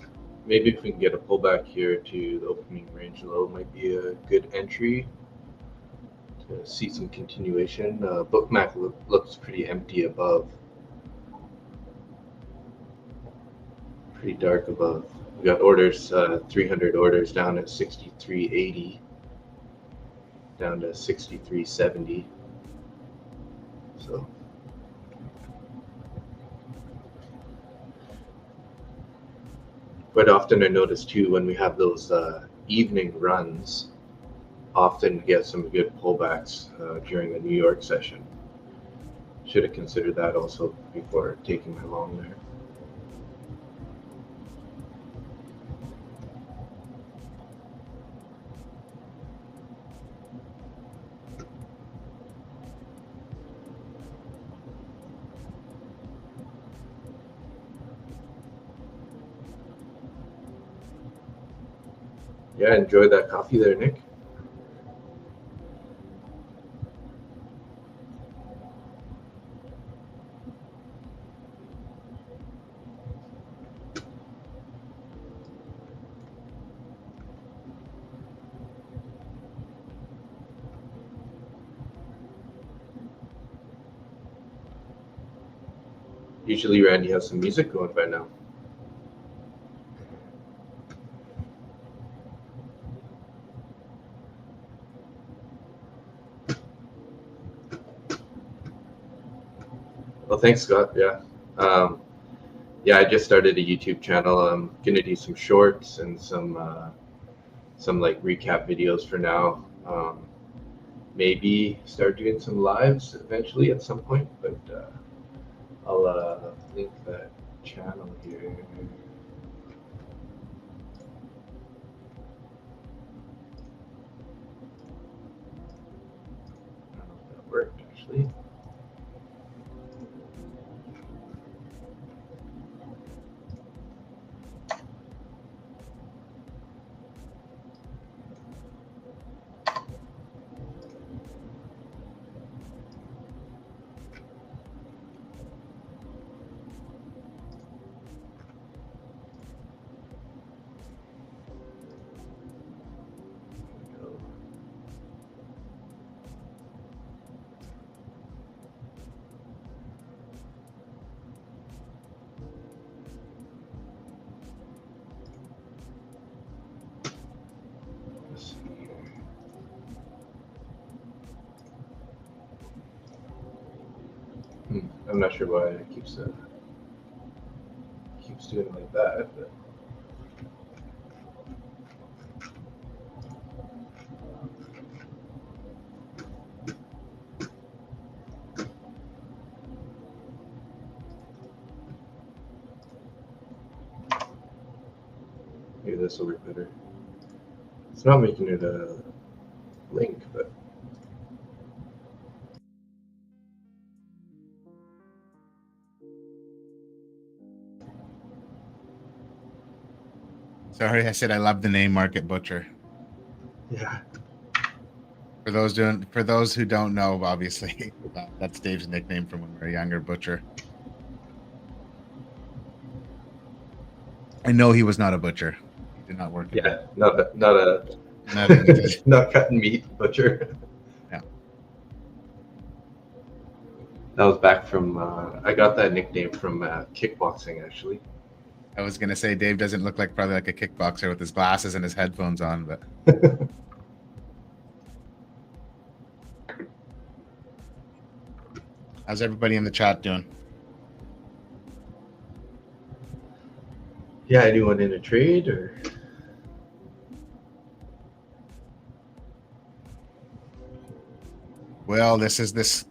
maybe if we can get a pullback here to the opening range low, might be a good entry to see some continuation. Bookmap looks pretty empty above. Pretty dark above. We got orders, 300 orders down at 63.80, down to 63.70. So quite often I notice too when we have those evening runs often get some good pullbacks during the New York session. Should have considered that also before taking my long there. Yeah, enjoy that coffee there, Nick. Usually Randy has some music going by now. Well, thanks, Scott. Yeah. Yeah, I just started a YouTube channel. I'm gonna do some shorts and some like recap videos for now. Maybe start doing some lives eventually at some point, but I'll link that channel here. I don't know if that worked actually. Let's see here. I'm not sure why it keeps doing it like that, but maybe this will work better. It's not making it a link, but Sorry, I said I love the name Market Butcher. yeah. For those who don't know, obviously, that's Dave's nickname from when we were younger, Butcher. I know he was not a butcher. He did not work. Yeah, not a not cutting meat butcher. Yeah. That was back from I got that nickname from kickboxing actually. I was gonna say Dave doesn't look probably like a kickboxer with his glasses and his headphones on, but how's everybody in the chat doing? Yeah, anyone in a trade or? Well, this.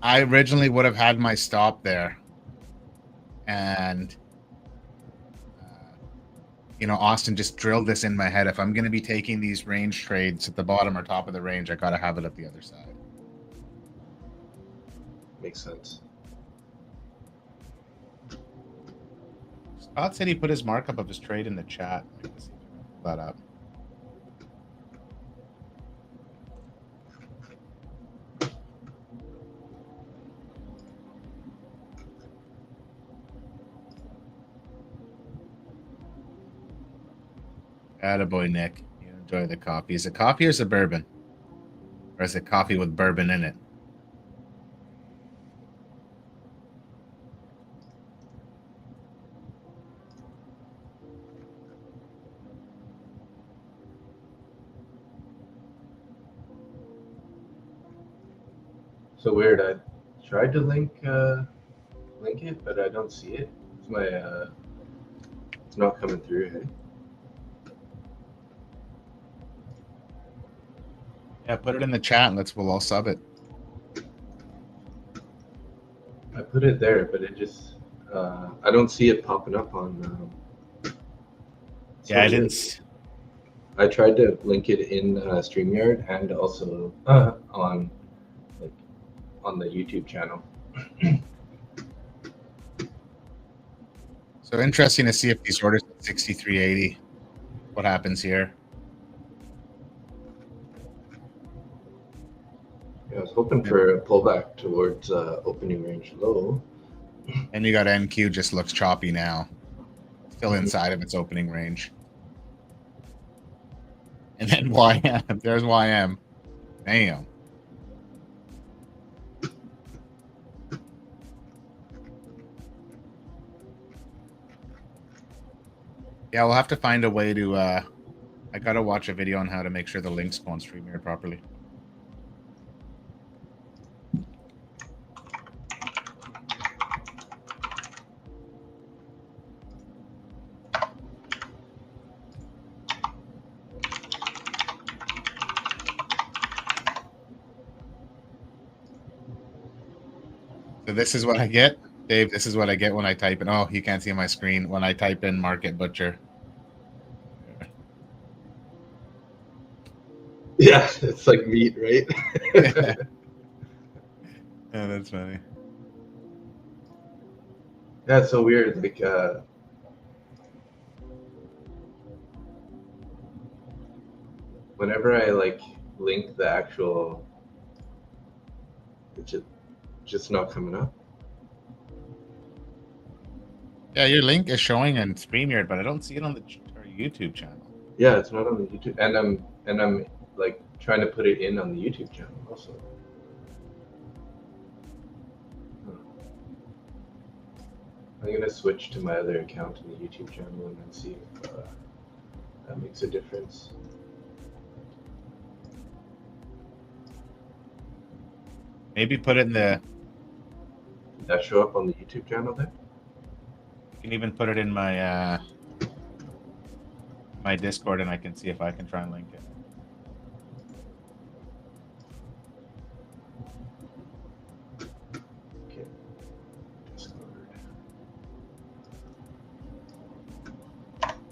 I originally would have had my stop there, and Austin just drilled this in my head. If I'm going to be taking these range trades at the bottom or top of the range, I got to have it at the other side. Makes sense. Scott said he put his markup of his trade in the chat. Let's see if I can pull that up. Attaboy, Nick. You enjoy the coffee. Is it coffee or is it bourbon? Or is it coffee with bourbon in it? So weird. I tried to link it, but I don't see it. It's my it's not coming through. Hey? Yeah, put it in the chat and we'll all sub it. I put it there, but it just I don't see it popping up on. Yeah, I didn't. I tried to link it in StreamYard and also on the YouTube channel. So interesting to see if these orders at 63.80. What happens here? Yeah, I was hoping for a pullback towards opening range low. And you got NQ just looks choppy now. Still inside of its opening range. And then YM. There's YM. Damn. Yeah, we'll have to find a way to I gotta watch a video on how to make sure the links go on StreamYard properly. So this is what I get, Dave. This is what I get when I type in. Oh, you can't see my screen when I type in Market Butcher. Yeah, it's like meat, right? Yeah, that's funny. That's so weird. Like, whenever I like link the actual, it's just not coming up. Yeah, your link is showing in StreamYard, but I don't see it on our YouTube channel. Yeah, it's not on the YouTube, and I'm like trying to put it in on the YouTube channel also. I'm gonna switch to my other account in the YouTube channel and then see if that makes a difference. Maybe put it in the. Did that show up on the YouTube channel there? You can even put it in my my Discord, and I can see if I can try and link it. Okay. Discord.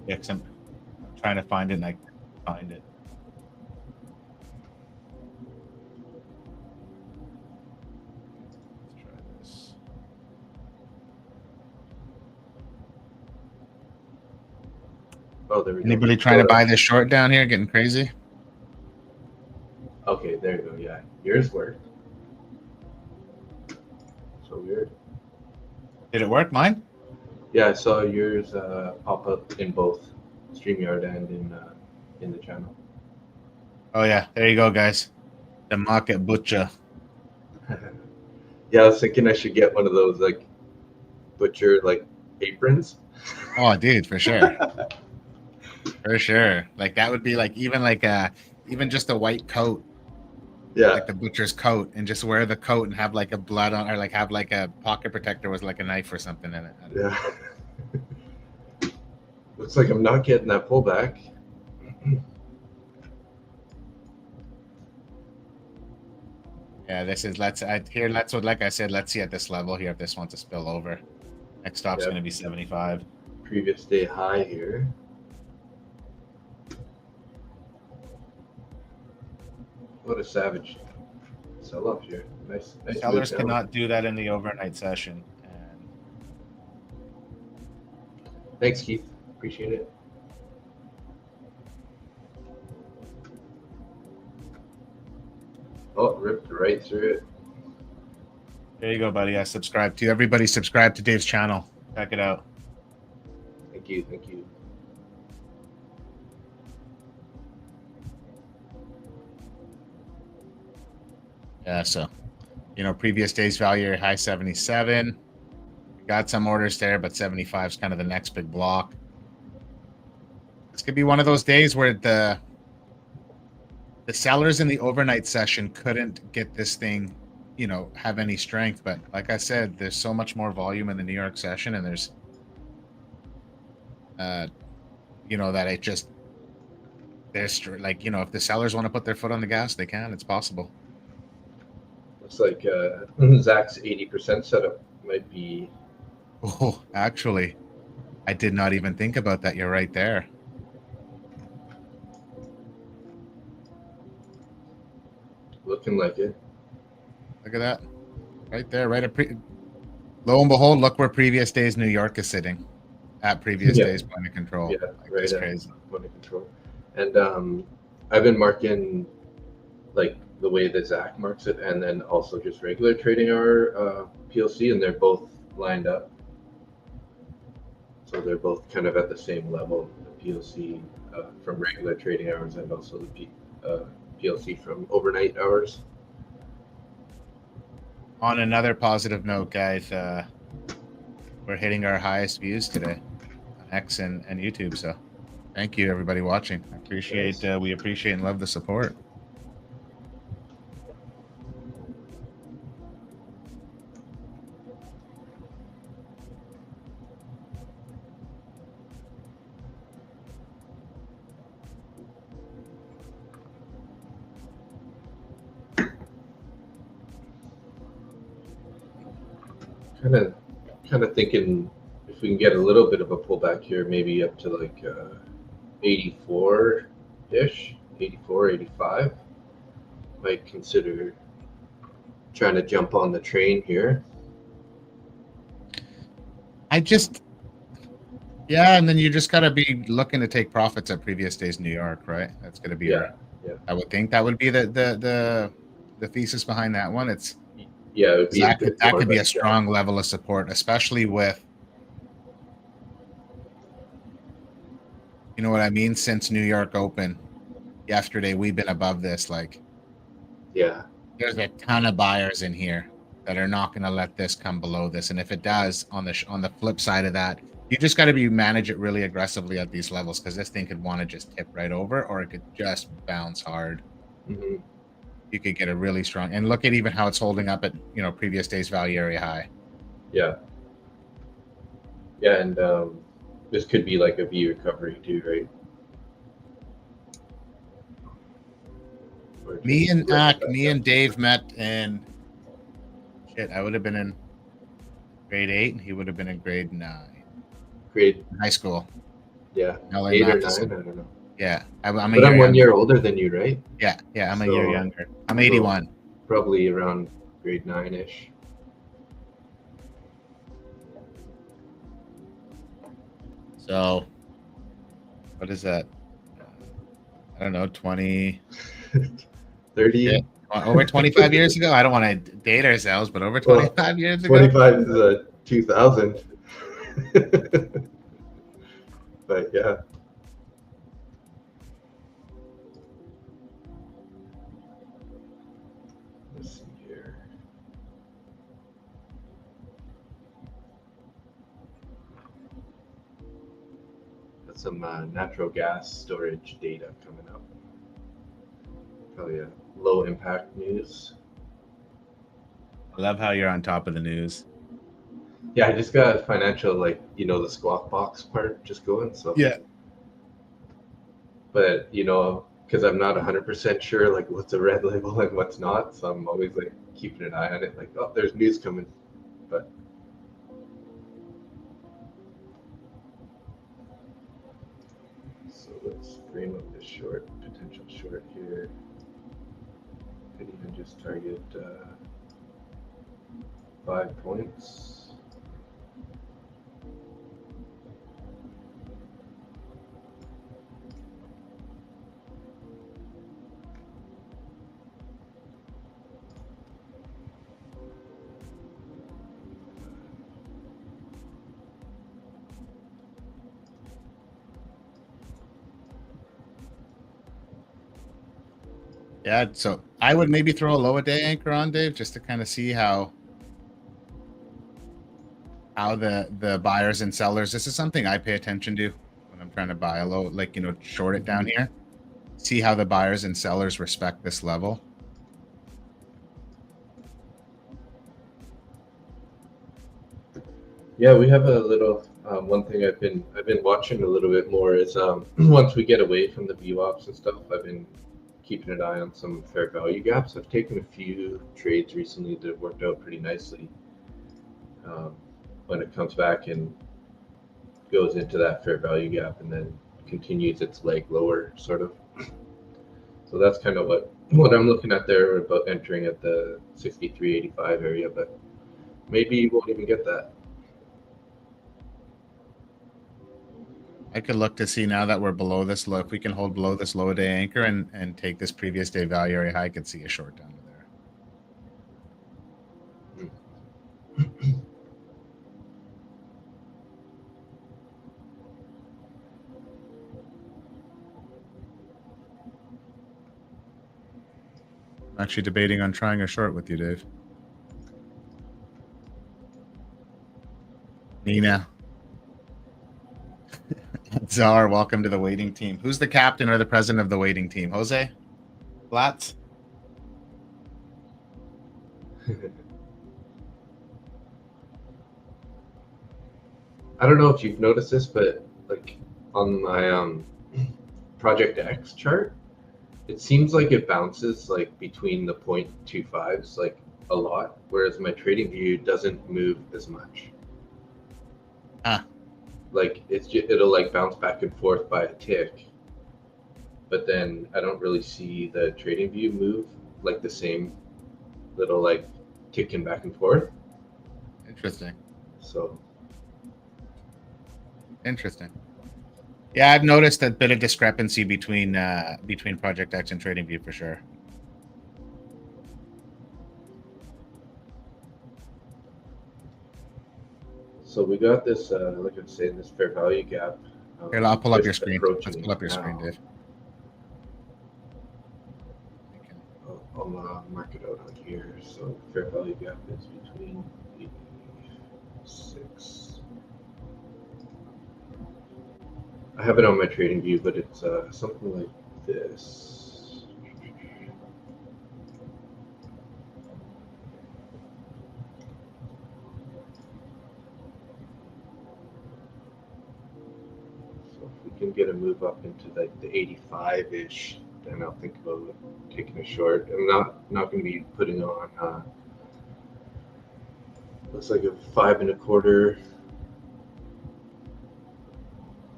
Yeah, 'cause I'm trying to find it and I can't find it. Let's try this. Oh, there we go. Anybody trying to buy this short down here? Getting crazy? Okay, there you go. Yeah, yours worked. So weird. Did it work? Mine? Yeah, I saw yours pop up in both StreamYard and in the channel. Oh yeah, there you go, guys. The Market Butcher. Yeah, I was thinking I should get one of those like butcher like aprons. Oh, dude, for sure. For sure. Like that would be like even just a white coat. Yeah. Like the butcher's coat, and just wear the coat and have like a blood on, or like have like a pocket protector with like a knife or something in it. Yeah. Looks like I'm not getting that pullback. Yeah, this is let's what, like I said, let's see at this level here if this wants to spill over. Next stop's going to be 75. Previous day high here. What a savage sell-off here. Nice. Sellers cannot do that in the overnight session. And thanks, Keith. Appreciate it. Oh, ripped right through it. There you go, buddy. I subscribe to you. Everybody subscribe to Dave's channel. Check it out. Thank you. Thank you. Yeah, so, previous day's value, high 77. Got some orders there, but 75 is kind of the next big block. This could be one of those days where the sellers in the overnight session couldn't get this thing, have any strength. But like I said, there's so much more volume in the New York session, and there's, that there's like, you know, if the sellers want to put their foot on the gas, they can. It's possible. Looks like Zach's 80% setup might be. Oh, actually, I did not even think about that. You're right there. Looking like it. Look at that. Right there, right at lo and behold, look where previous days New York is sitting at previous days point of control. Yeah, like, right. That's crazy. Point of control. And I've been marking like the way that Zach marks it, and then also just regular trading hour PLC, and they're both lined up. So they're both kind of at the same level, the PLC from regular trading hours and also the PLC from overnight hours. On another positive note, guys, we're hitting our highest views today on X and YouTube. So thank you, everybody watching. I appreciate, we appreciate and love the support. Kind of thinking if we can get a little bit of a pullback here, maybe up to like 84-ish, 84, 85. Might consider trying to jump on the train here. Yeah, and then you just gotta be looking to take profits at previous days New York, right? That's gonna be I would think that would be the thesis behind that one. It's it would be that could be a strong level of support, especially with, you know what I mean, since New York open yesterday, we've been above this. Like, there's a ton of buyers in here that are not going to let this come below this, and if it does, on the flip side of that, you just got to manage it really aggressively at these levels, because this thing could want to just tip right over, or it could just bounce hard. You could get a really strong, and look at even how it's holding up at, you know, previous day's value area high. And this could be like a V recovery too, right? Me and Dave met in, shit, I would have been in grade 8 and he would have been in grade 9. High school. Yeah. LA 8 or 9, Matheson. I don't know. Yeah. I'm 1 year older than you, right? Yeah, I'm a year younger. I'm 81. Probably around grade 9-ish. So, what is that? I don't know, 20... 30? Yeah, over 25 years ago? I don't want to date ourselves, but over 25 years ago? 25 is 2000. But yeah. Let's see here. Got some natural gas storage data coming up. Probably a low impact news. I love how you're on top of the news. Yeah, I just got financial, like, you know, the squawk box part just going. So yeah. But, you know, because I'm not 100% sure, like, what's a red label and what's not. So I'm always, like, keeping an eye on it. Like, oh, there's news coming. But so let's frame up this short, potential short here. Could even just target 5 points. Yeah, so I would maybe throw a low a day anchor on, Dave, just to kind of see how the buyers and sellers, this is something I pay attention to when I'm trying to buy a low, like, you know, short it down here. See how the buyers and sellers respect this level. Yeah, we have a little One thing I've been watching a little bit more is once we get away from the VWAPs and stuff, I've been keeping an eye on some fair value gaps. I've taken a few trades recently that worked out pretty nicely. When it comes back and goes into that fair value gap and then continues its leg lower, sort of. So that's kind of what I'm looking at there, about entering at the 63.85 area, but maybe you won't even get that. I could look to see now that we're below this low, if we can hold below this low day anchor and take this previous day value area high, I could see a short down to there. I'm actually debating on trying a short with you, Dave. Nina. Czar, welcome to the waiting team. Who's the captain or the president of the waiting team? Jose? Blatz? I don't know if you've noticed this, but like on my Project X chart, it seems like it bounces like between the 0.25s like a lot, whereas my trading view doesn't move as much. Like it'll like bounce back and forth by a tick, but then I don't really see the trading view move like the same little like ticking back and forth. Interesting. So interesting. Yeah, I've noticed a bit of discrepancy between Project X and Trading View for sure. So we got this, like I was saying, this fair value gap. Here, I'll pull up your screen. Let's pull up your screen, Dave. I'll mark it out on here. So fair value gap is between 86. I have it on my trading view, but it's something like this. Can get a move up into like the 85-ish, then I'll think about taking a short. I'm not going to be putting on looks like a 5 1/4.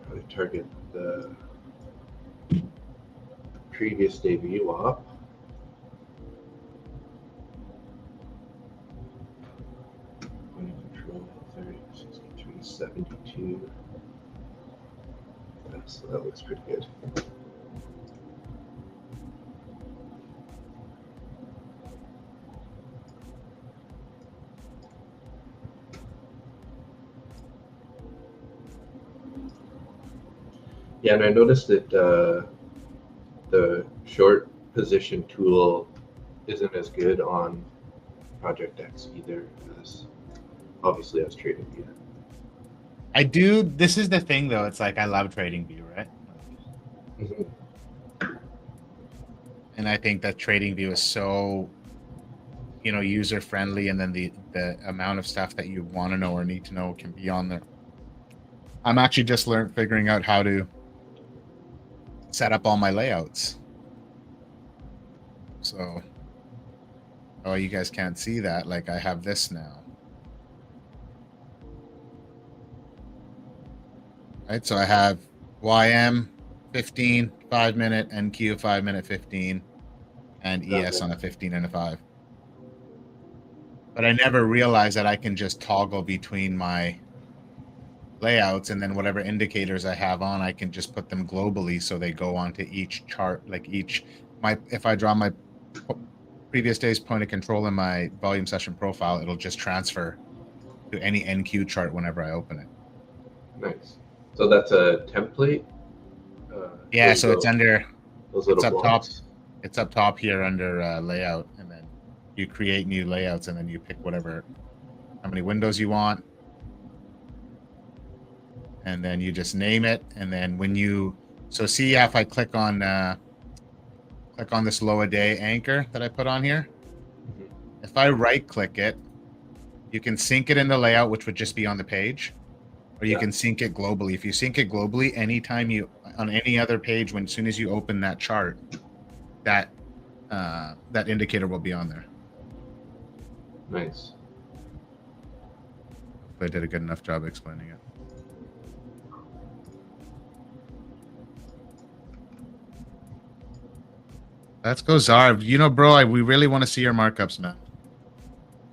Probably target the previous day VWAP. Under control 30, 63, 72. So that looks pretty good. Yeah, and I noticed that the short position tool isn't as good on Project X either, as obviously as Trading View. I do. This is the thing, though. It's like I love Trading View, right? Mm-hmm. And I think that Trading View is so, user friendly, and then the amount of stuff that you want to know or need to know can be on there. I'm actually just figuring out how to set up all my layouts. So, oh, you guys can't see that. Like I have this now. Right, so I have YM 15, 5 minute, NQ 5 minute 15, and ES on a 15 and a 5. But I never realized that I can just toggle between my layouts, and then whatever indicators I have on, I can just put them globally so they go onto each chart. Like if I draw my previous day's point of control in my volume session profile, it'll just transfer to any NQ chart whenever I open it. Nice. So that's a template? Yeah, so it's under, those little it's up blocks. top. It's up top here under layout, and then you create new layouts, and then you pick how many windows you want, and then you just name it. And then see if I click on this low a day anchor that I put on here. Mm-hmm. If I right click it, you can sync it in the layout, which would just be on the page. or you can sync it globally. If you sync it globally, anytime you on any other page, as soon as you open that chart, that that indicator will be on there. Nice. Hopefully I did a good enough job explaining it. Let's go, Zarv. You know, bro, we really want to see your markups, man.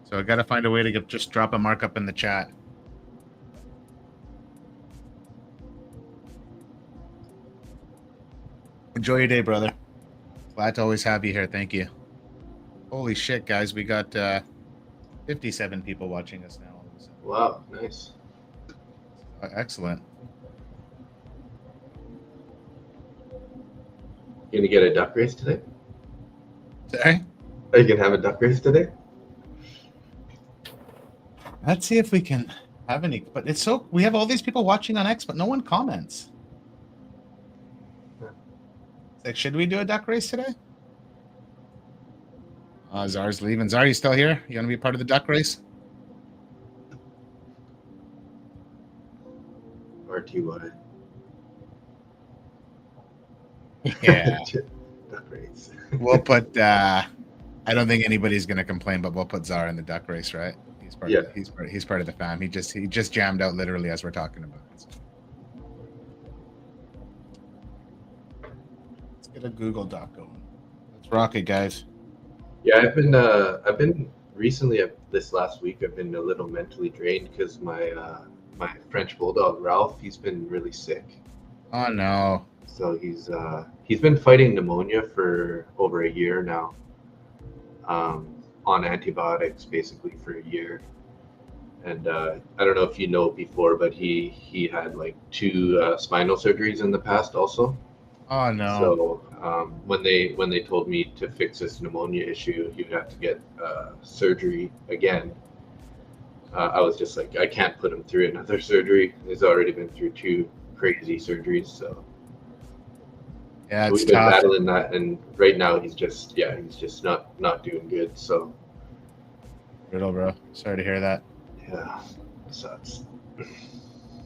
So I got to find a way to just drop a markup in the chat. Enjoy your day, brother. Glad to always have you here. Thank you. Holy shit, guys. We got 57 people watching us now. Wow, nice. Excellent. You gonna get a duck race today? Sorry? Are you gonna have a duck race today? Let's see if we can have any. But it's so we have all these people watching on X, but no one comments. It's like, should we do a duck race today? Zar's leaving. Zar, you still here? You want to be part of the duck race? RTY. Yeah. Duck race. We'll put. I don't think anybody's gonna complain, but we'll put Zar in the duck race, right? He's part. Of, he's part of the fam. He just jammed out literally as we're talking about it. So. Let's get a Google Doc going. Let's rock it, guys. Yeah, I've been recently this last week. I've been a little mentally drained because my French bulldog Ralph, he's been really sick. Oh no. So he's been fighting pneumonia for over a year now. On antibiotics basically for a year. And I don't know if you know before, but he had like 2 spinal surgeries in the past also. Oh no. So when they told me to fix this pneumonia issue, he would have to get surgery again. I was just like, I can't put him through another surgery. He's already been through 2 crazy surgeries, so yeah, it's we've been tough. battling that, and right now he's just not doing good. So brutal, bro. Sorry to hear that. Yeah, sucks.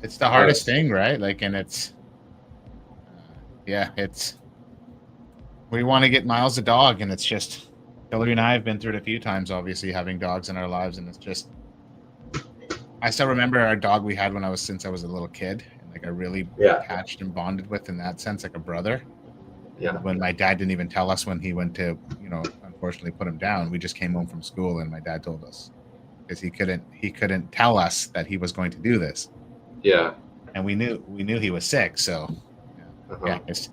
It's the hardest thing, right? Like, and it's yeah, it's we want to get Miles a dog, and it's just Hillary and I have been through it a few times, obviously having dogs in our lives, and it's just I still remember our dog we had since I was a little kid, and like I really attached and bonded with in that sense, like a brother. Yeah. When my dad didn't even tell us when he went to, unfortunately put him down, we just came home from school and my dad told us because he couldn't tell us that he was going to do this. Yeah. And we knew he was sick, so yeah, it's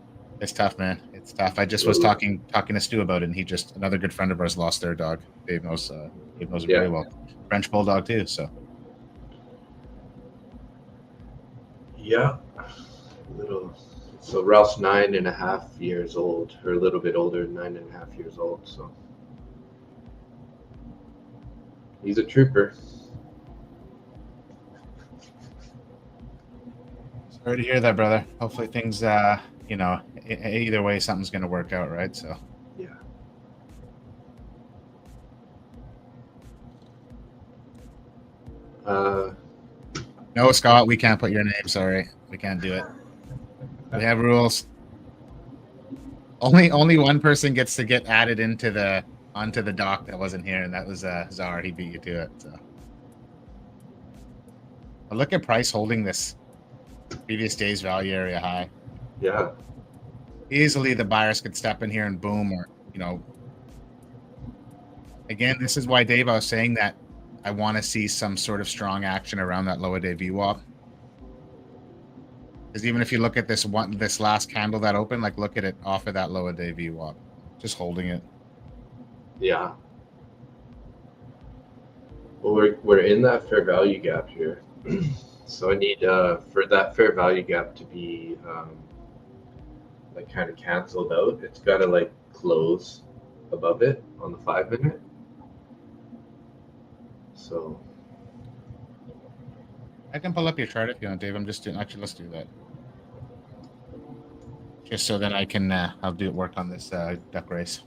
tough, man. It's tough. I just was talking to Stu about it, and another good friend of ours lost their dog. Dave knows it very well. French bulldog too, so. Yeah. So Ralph's 9.5 years old, or a little bit older, 9.5 years old. So he's a trooper. Sorry to hear that, brother. Hopefully things, either way, something's going to work out, right? So. Yeah. No, Scott, we can't put your name. Sorry, we can't do it. We have rules. Only one person gets to get added onto the doc that wasn't here, and that was Zar. He beat you to it. So, but look at price holding this previous day's value area high. Yeah. Easily, the buyers could step in here and boom, or Again, this is why, Dave, I was saying that I want to see some sort of strong action around that lower day VWAP. Because even if you look at this last candle that opened, like look at it off of that lower day VWAP, just holding it. Yeah. Well, we're in that fair value gap here, so I need for that fair value gap to be like kind of canceled out. It's got to like close above it on the 5-minute. So I can pull up your chart if you want, Dave. I'm just doing. Actually, let's do that. Just so then I can, I'll work on this duck race.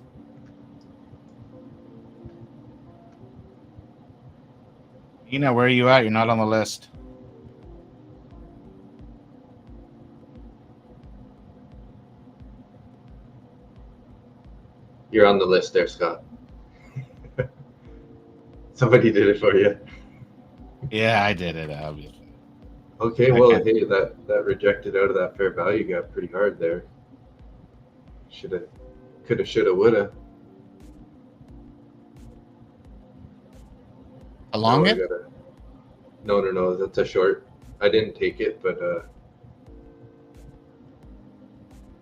Ina, where are you at? You're not on the list. You're on the list there, Scott. Somebody did it for you. Yeah, I did it, obviously. Okay, I well, can't- hey, that rejected out of that fair value gap pretty hard there. Shoulda, coulda, shoulda, woulda. Along Now I it? gotta. No, that's a short. I didn't take it, but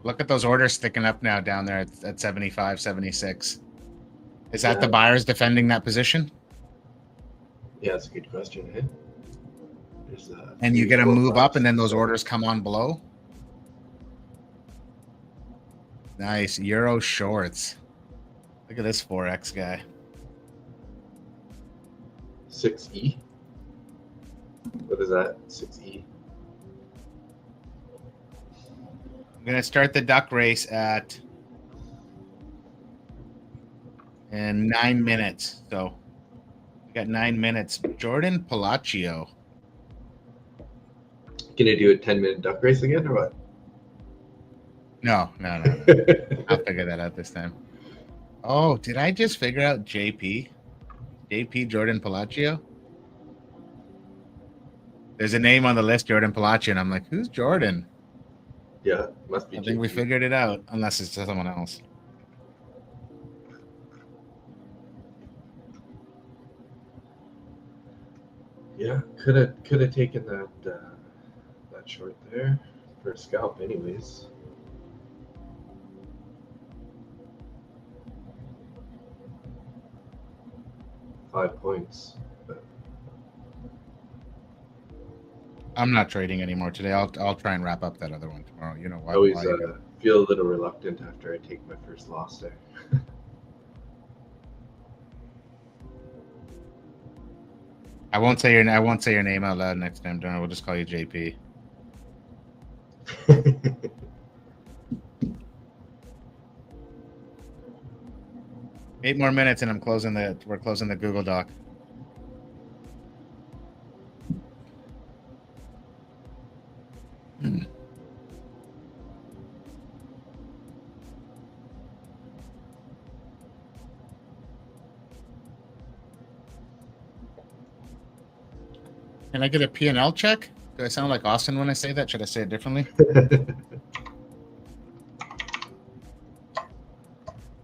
Look at those orders sticking up now down there at 75, 76. Is that the Yeah. buyers defending that position? yeah, that's a good question. Eh? There's And you 3, get a 4, move 5, up and then 6, those 7. orders come on below? Nice. Euro shorts. Look at this Forex guy. 6E. What is that? 6E. I'm going to start the duck race at in 9 minutes. So we got 9 minutes. Jordan Palacio. Gonna do a 10-minute duck race again or what? No. I'll figure that out this time. Oh, did I just figure out JP? JP Jordan Palacio? There's a name on the list, Jordan Palacio, and I'm like, who's Jordan? Yeah, must be. I think we JP. figured it out, unless it's someone else. Yeah, could have taken that that short there for a scalp, anyways. $5. But I'm not trading anymore today. I'll try and wrap up that other one tomorrow. You know why? I always why you do. feel a little reluctant after I take my first loss there. I won't say your name out loud next time, Donald. We'll just call you JP. 8 more minutes, and we're closing the Google Doc. Can I get a P&L check? Do I sound like Austin when I say that? Should I say it differently?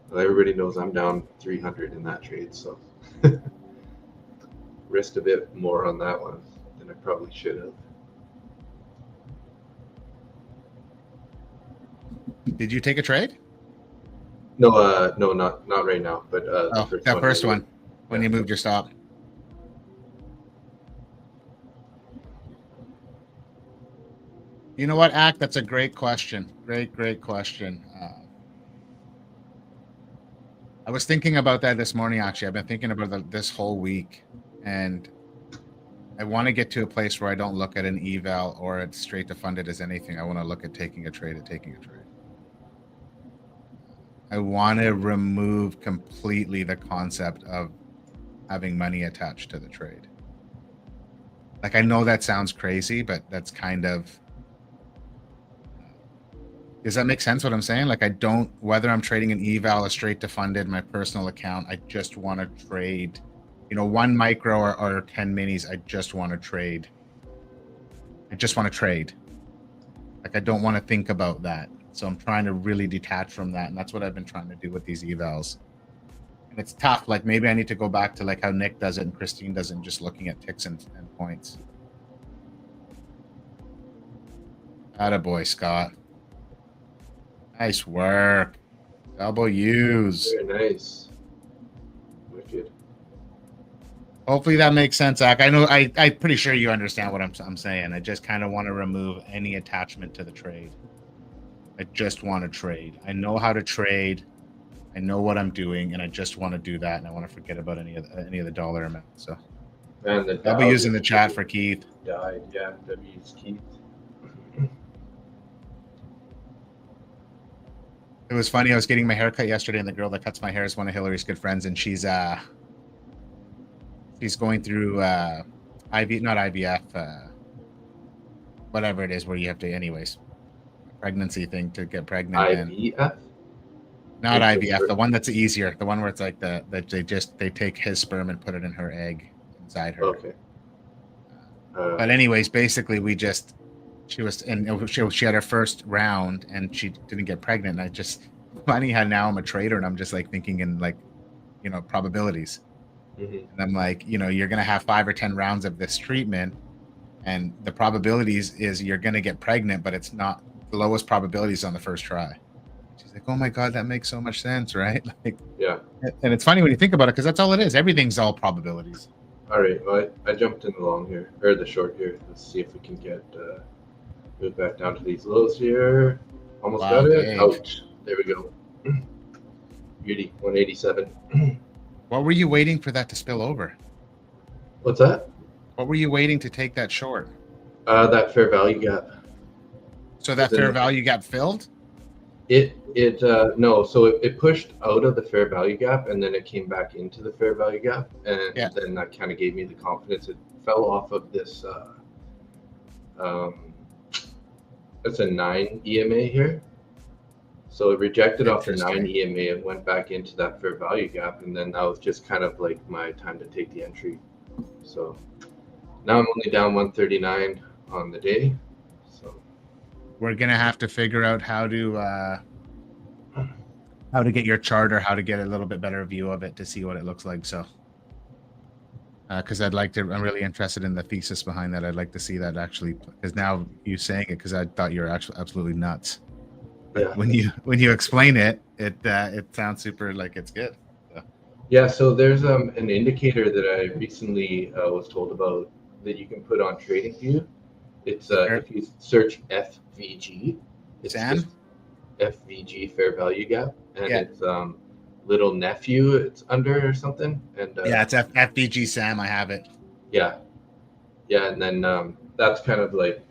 Well, everybody knows I'm down 300 in that trade, so risked a bit more on that one than I probably should have. Did you take a trade? No, not right now. But that first one when you moved your stop. You know what, Ack? That's a great question. Great question. I was thinking about that this morning, actually. I've been thinking about this whole week, and I want to get to a place where I don't look at an eval or it's straight to fund it as anything. I want to look at taking a trade. I want to remove completely the concept of having money attached to the trade. Like, I know that sounds crazy, but that's kind of... Does that make sense what I'm saying? Like, I don't, whether I'm trading an eval, a straight to funded, my personal account, I just want to trade, 1 micro or 10 minis. I just want to trade. Like, I don't want to think about that. So I'm trying to really detach from that. And that's what I've been trying to do with these evals. And it's tough. Like, maybe I need to go back to like how Nick does it and Christine does it, and just looking at ticks and points. Attaboy, Scott. Nice work. Double U's. Very nice. Wicked. Hopefully that makes sense, Zach. I know I'm pretty sure you understand what I'm saying. I just kind of want to remove any attachment to the trade. I just want to trade. I know how to trade. I know what I'm doing, and I just want to do that, and I want to forget about any of the dollar amount. So And the I'll be using the chat for Keith. Died, yeah. W's Keith. It was funny. I was getting my hair cut yesterday, and the girl that cuts my hair is one of Hillary's good friends, and she's going through not IVF, whatever it is where you have to, anyways, pregnancy thing to get pregnant. IVF? Not Like IVF, the one that's easier, the one where it's like that they take his sperm and put it in her egg inside her. Okay. But anyways, basically she had her first round and she didn't get pregnant. And I just funny how now I'm a trader and I'm just like thinking in like, probabilities. Mhm. And I'm like, you're gonna have 5 or 10 rounds of this treatment, and the probabilities is you're gonna get pregnant, but it's not the lowest probabilities on the first try. She's like, oh my God, that makes so much sense, right? Like, Yeah. and it's funny when you think about it, because that's all it is. Everything's all probabilities. All right. Well, I jumped in the long here, or the short here. Let's see if we can get move back down to these lows here. Almost got it. Big. Out. There we go. Beauty. 187. What were you waiting for that to spill over? What's that? What were you waiting to take that short? That fair value gap. So that fair value gap filled? No, so it pushed out of the fair value gap and then it came back into the fair value gap, and then that kind of gave me the confidence. It fell off of this it's a 9 EMA here. So it rejected off the 9 EMA and went back into that fair value gap, and then that was just kind of like my time to take the entry. So now I'm only down 139 on the day. So we're gonna have to figure out how to get your chart, or how to get a little bit better view of it to see what it looks like. So because I'm really interested in the thesis behind that. I'd like to see that actually, because now you saying it, because I thought you were actually absolutely nuts. But when you explain it, it sounds super like it's good. So. Yeah, so there's an indicator that I recently was told about that you can put on TradingView. It's if you search FVG, it's just FVG fair value gap, and it's little nephew it's under or something, and it's FVG Sam. I have it. Yeah, and then that's kind of like,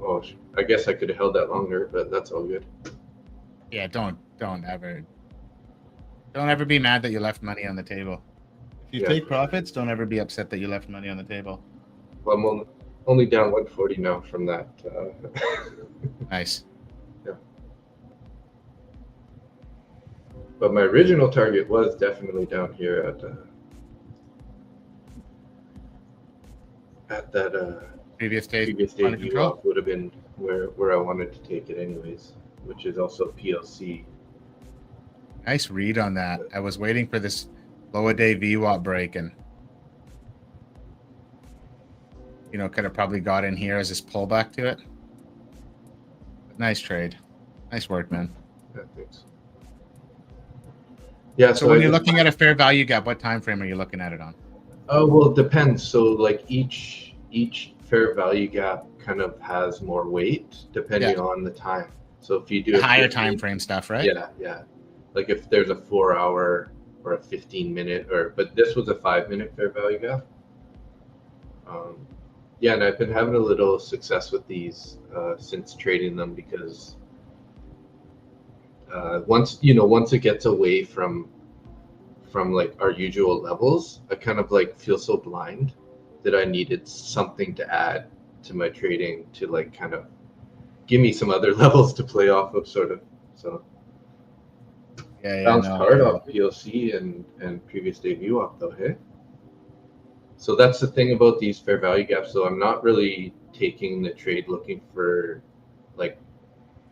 oh, I guess I could have held that longer, but that's all good. Yeah, don't ever be mad that you left money on the table. If you take profits, don't ever be upset that you left money on the table. Well, I'm only down 140 now from that. Nice. Yeah. But my original target was definitely down here at that previous day Vwap would have been where I wanted to take it anyways, which is also PLC. Nice read on that. I was waiting for this low a day VWAP break, and could have probably got in here as this pullback to it. But nice trade. Nice work, man. Yeah, thanks. Yeah, so when you're looking at a fair value gap, what time frame are you looking at it on? Oh, well, it depends. So like each fair value gap kind of has more weight depending on the time. So if you do a higher time frame stuff, right? Yeah. Like if there's a 4-hour or a 15-minute, but this was a 5-minute fair value gap. And I've been having a little success with these since trading them, because once it gets away from like our usual levels, I kind of like feel so blind that I needed something to add to my trading to like kind of give me some other levels to play off of, sort of. So bounced hard off PLC and previous day VWAP though, hey? So that's the thing about these fair value gaps. So I'm not really taking the trade looking for like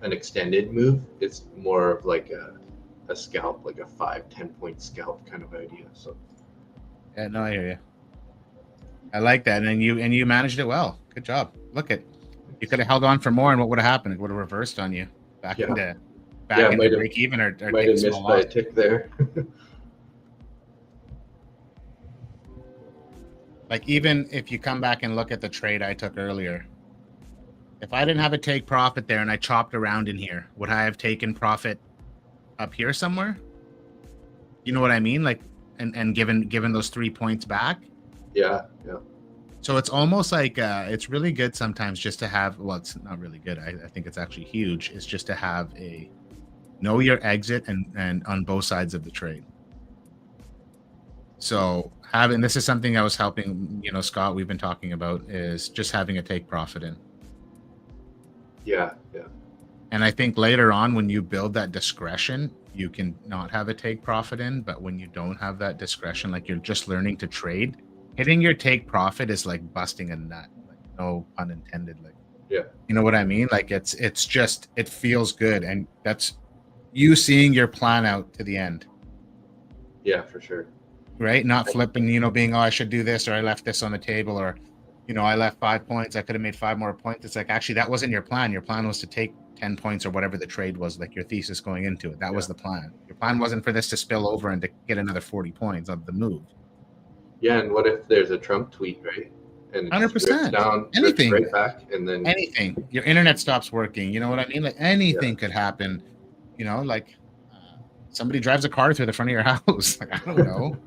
an extended move. It's more of like a scalp, like a 5-10 point scalp kind of idea. So I hear you. I like that, and you managed it well. Good job. Look at, you could have held on for more, and what would have happened? It would have reversed on you into break even, or might have missed by a tick there. Like, even if you come back and look at the trade I took earlier, if I didn't have a take profit there and I chopped around in here, would I have taken profit up here somewhere? You know what I mean? Like, and given those 3 points back. Yeah. So it's almost like it's really good sometimes just to have, well, it's not really good. I think it's actually huge. It's just to have know your exit and on both sides of the trade. So this is something I was helping, Scott, we've been talking about, is just having a take profit in. Yeah. And I think later on, when you build that discretion, you can not have a take profit in. But when you don't have that discretion, like you're just learning to trade, hitting your take profit is like busting a nut. Like no pun intended. Like, Yeah. you know what I mean? Like it's just, it feels good. And that's you seeing your plan out to the end. Yeah, for sure. Right? Not flipping, you know, being, oh, I should do this, or I left this on the table, or, you know, I left 5 points. I could have made 5 more points. It's like, actually, that wasn't your plan. Your plan was to take 10 points or whatever the trade was, like your thesis going into it. That was the plan. Your plan wasn't for this to spill over and to get another 40 points of the move. Yeah, and what if there's a Trump tweet, right? And it just rips 100%. down, Anything. rips right back, and then anything. Your internet stops working. You know what I mean? Like anything could happen. You know, like somebody drives a car through the front of your house. Like, I don't know.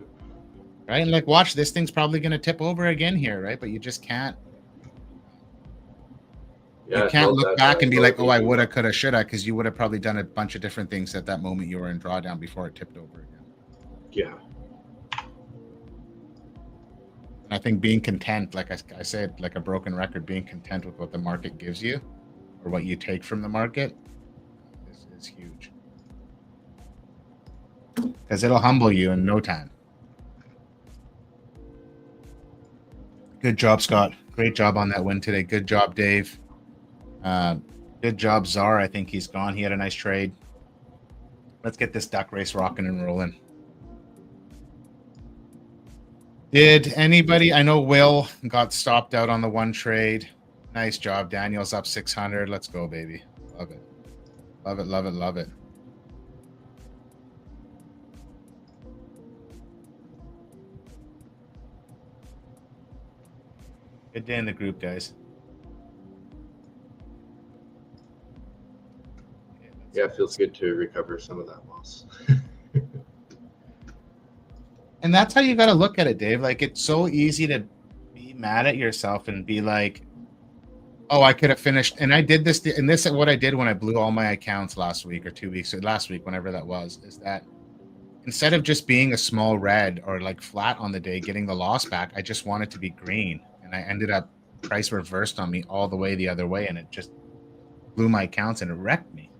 Right? And like, watch, this thing's probably going to tip over again here, right? But you just can't. Yeah, you can't look back and be like, oh, I woulda, coulda, shoulda, because you would have probably done a bunch of different things at that moment you were in drawdown before it tipped over again. Yeah. And I think being content, like I said, like a broken record, being content with what the market gives you or what you take from the market is huge. Because it'll humble you in no time. Good job, Scott. Great job on that win today. Good job, Dave. Good job, Czar. I think he's gone. He had a nice trade. Let's get this duck race rocking and rolling. Did anybody? I know Will got stopped out on the one trade. Nice job. Daniel's up 600. Let's go, baby. Love it. Love it, love it, love it. Good day in the group, guys. Yeah, it feels good to recover some of that loss. And that's how you got to look at it, Dave. Like, it's so easy to be mad at yourself and be like, oh, I could have finished. And I did this. And this is what I did when I blew all my accounts last week or 2 weeks or last week, whenever that was, is that instead of just being a small red or like flat on the day, getting the loss back, I just wanted to be green. And I ended up price reversed on me all the way the other way. And it just blew my accounts and it wrecked me.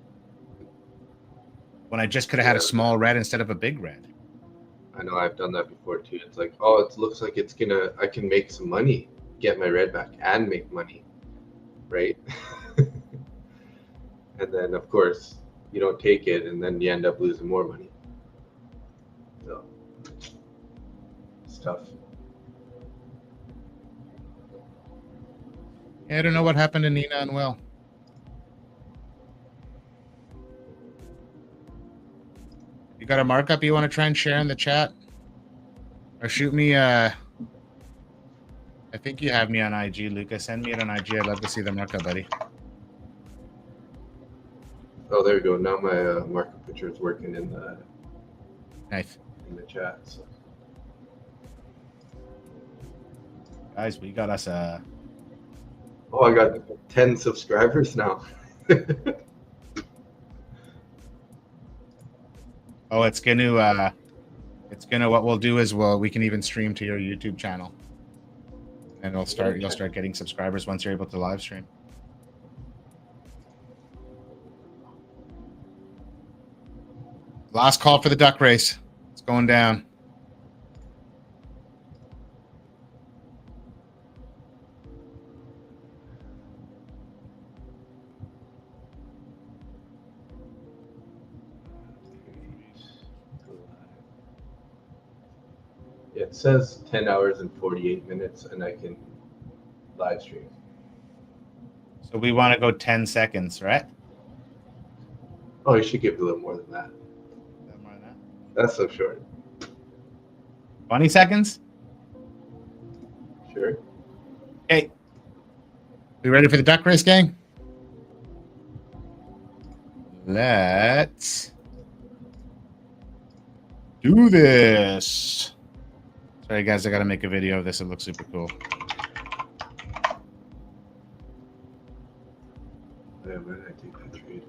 When I just could have had a small red instead of a big red. I know I've done that before too. It's like, oh, it looks like it's gonna, I can make some money, get my red back and make money, right? And then of course you don't take it and then you end up losing more money. So it's tough. Yeah, I don't know what happened to Nina and Will. You got a markup you want to try and share in the chat? Or shoot me I think you have me on IG, Lucas. Send me it on IG. I'd love to see the markup, buddy. Oh, there we go. Now my markup picture is working in the chat. So. Guys, we got us a... Oh, I got 10 subscribers now. Oh, it's gonna what we'll do is we can even stream to your YouTube channel. And you'll start getting subscribers once you're able to live stream. Last call for the duck race. It's going down. It says 10 hours and 48 minutes and I can live stream. So we want to go 10 seconds, right? Oh, you should give it a little more than that. More than that? That's so short. 20 seconds? Sure. Okay. We ready for the duck race, gang? Let's do this. Sorry, guys, I got to make a video of this. It looks super cool. Yeah, where did I take that trade?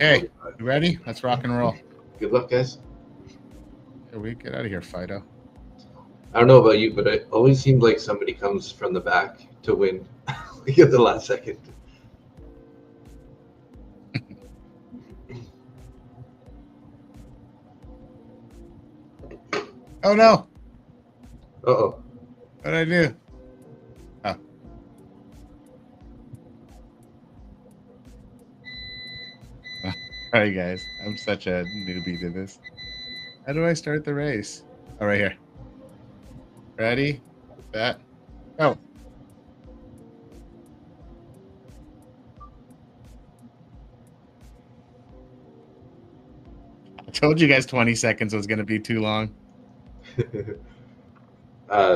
Hey, you ready? Let's rock and roll. Good luck, guys. Here we get out of here, Fido. I don't know about you, but it always seems like somebody comes from the back to win. We get the last second. Oh no! Uh-oh. What did I do? Oh. Sorry, guys. I'm such a newbie to this. How do I start the race? Oh, right here. Ready? Set. Go. I told you guys 20 seconds was going to be too long.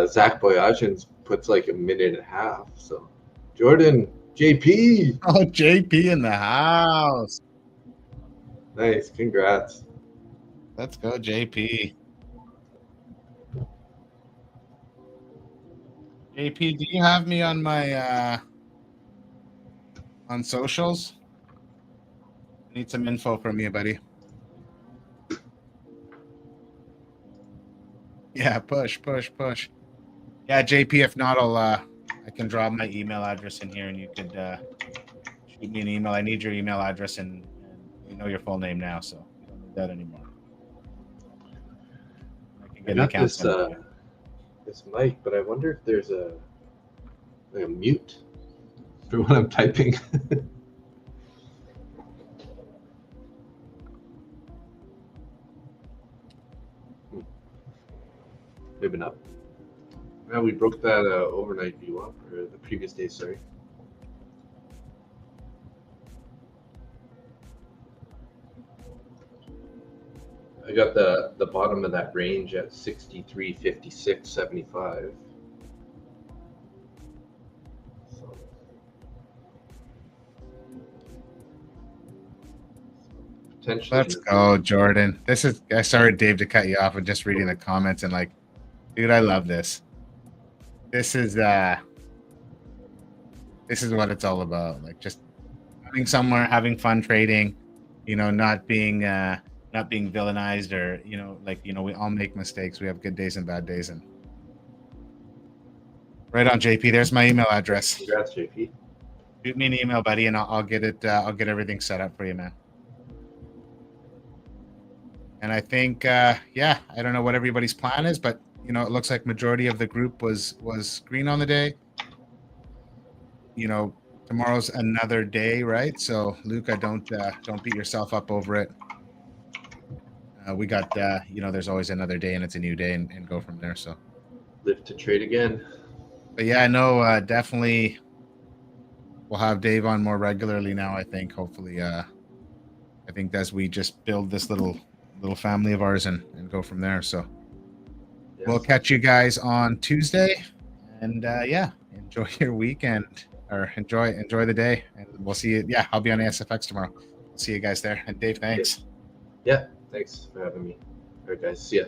Zach Boyajian puts like a minute and a half. So, Jordan, JP. Oh, JP in the house. Nice. Congrats. Let's go, JP. JP, do you have me on my on socials? I need some info from you, buddy. Yeah, push. Yeah, JP, if not, I can drop my email address in here and you could shoot me an email. I need your email address and we know your full name now, so we don't need that anymore. I can I get an got account this set up. this mic, but I wonder if there's a mute for when I'm typing. Maybe not. Now we broke that overnight Vwap, or the previous day, sorry. I got the bottom of that range at 63.56.75. So, potentially. Let's go, Jordan. This is I started Dave to cut you off and just reading the comments and like, dude, I love this. This is what it's all about. Like just having somewhere, having fun trading, not being villainized or, we all make mistakes. We have good days and bad days. And right on, JP. There's my email address. Congrats, JP. Shoot me an email, buddy, and I'll get it. I'll get everything set up for you, man. And I think, I don't know what everybody's plan is, but it looks like majority of the group was green on the day. Tomorrow's another day, right? So, Luca, don't beat yourself up over it. We got, there's always another day, and it's a new day, and go from there. So, Live to trade again. but yeah, no, definitely, we'll have Dave on more regularly now. I think, hopefully, I think as we just build this little family of ours and go from there. So, yes. We'll catch you guys on Tuesday, and enjoy your weekend. Or enjoy the day, and we'll see you. Yeah, I'll be on ASFX tomorrow. See you guys there. And Dave, thanks. Yeah, thanks for having me. All right, guys. See ya.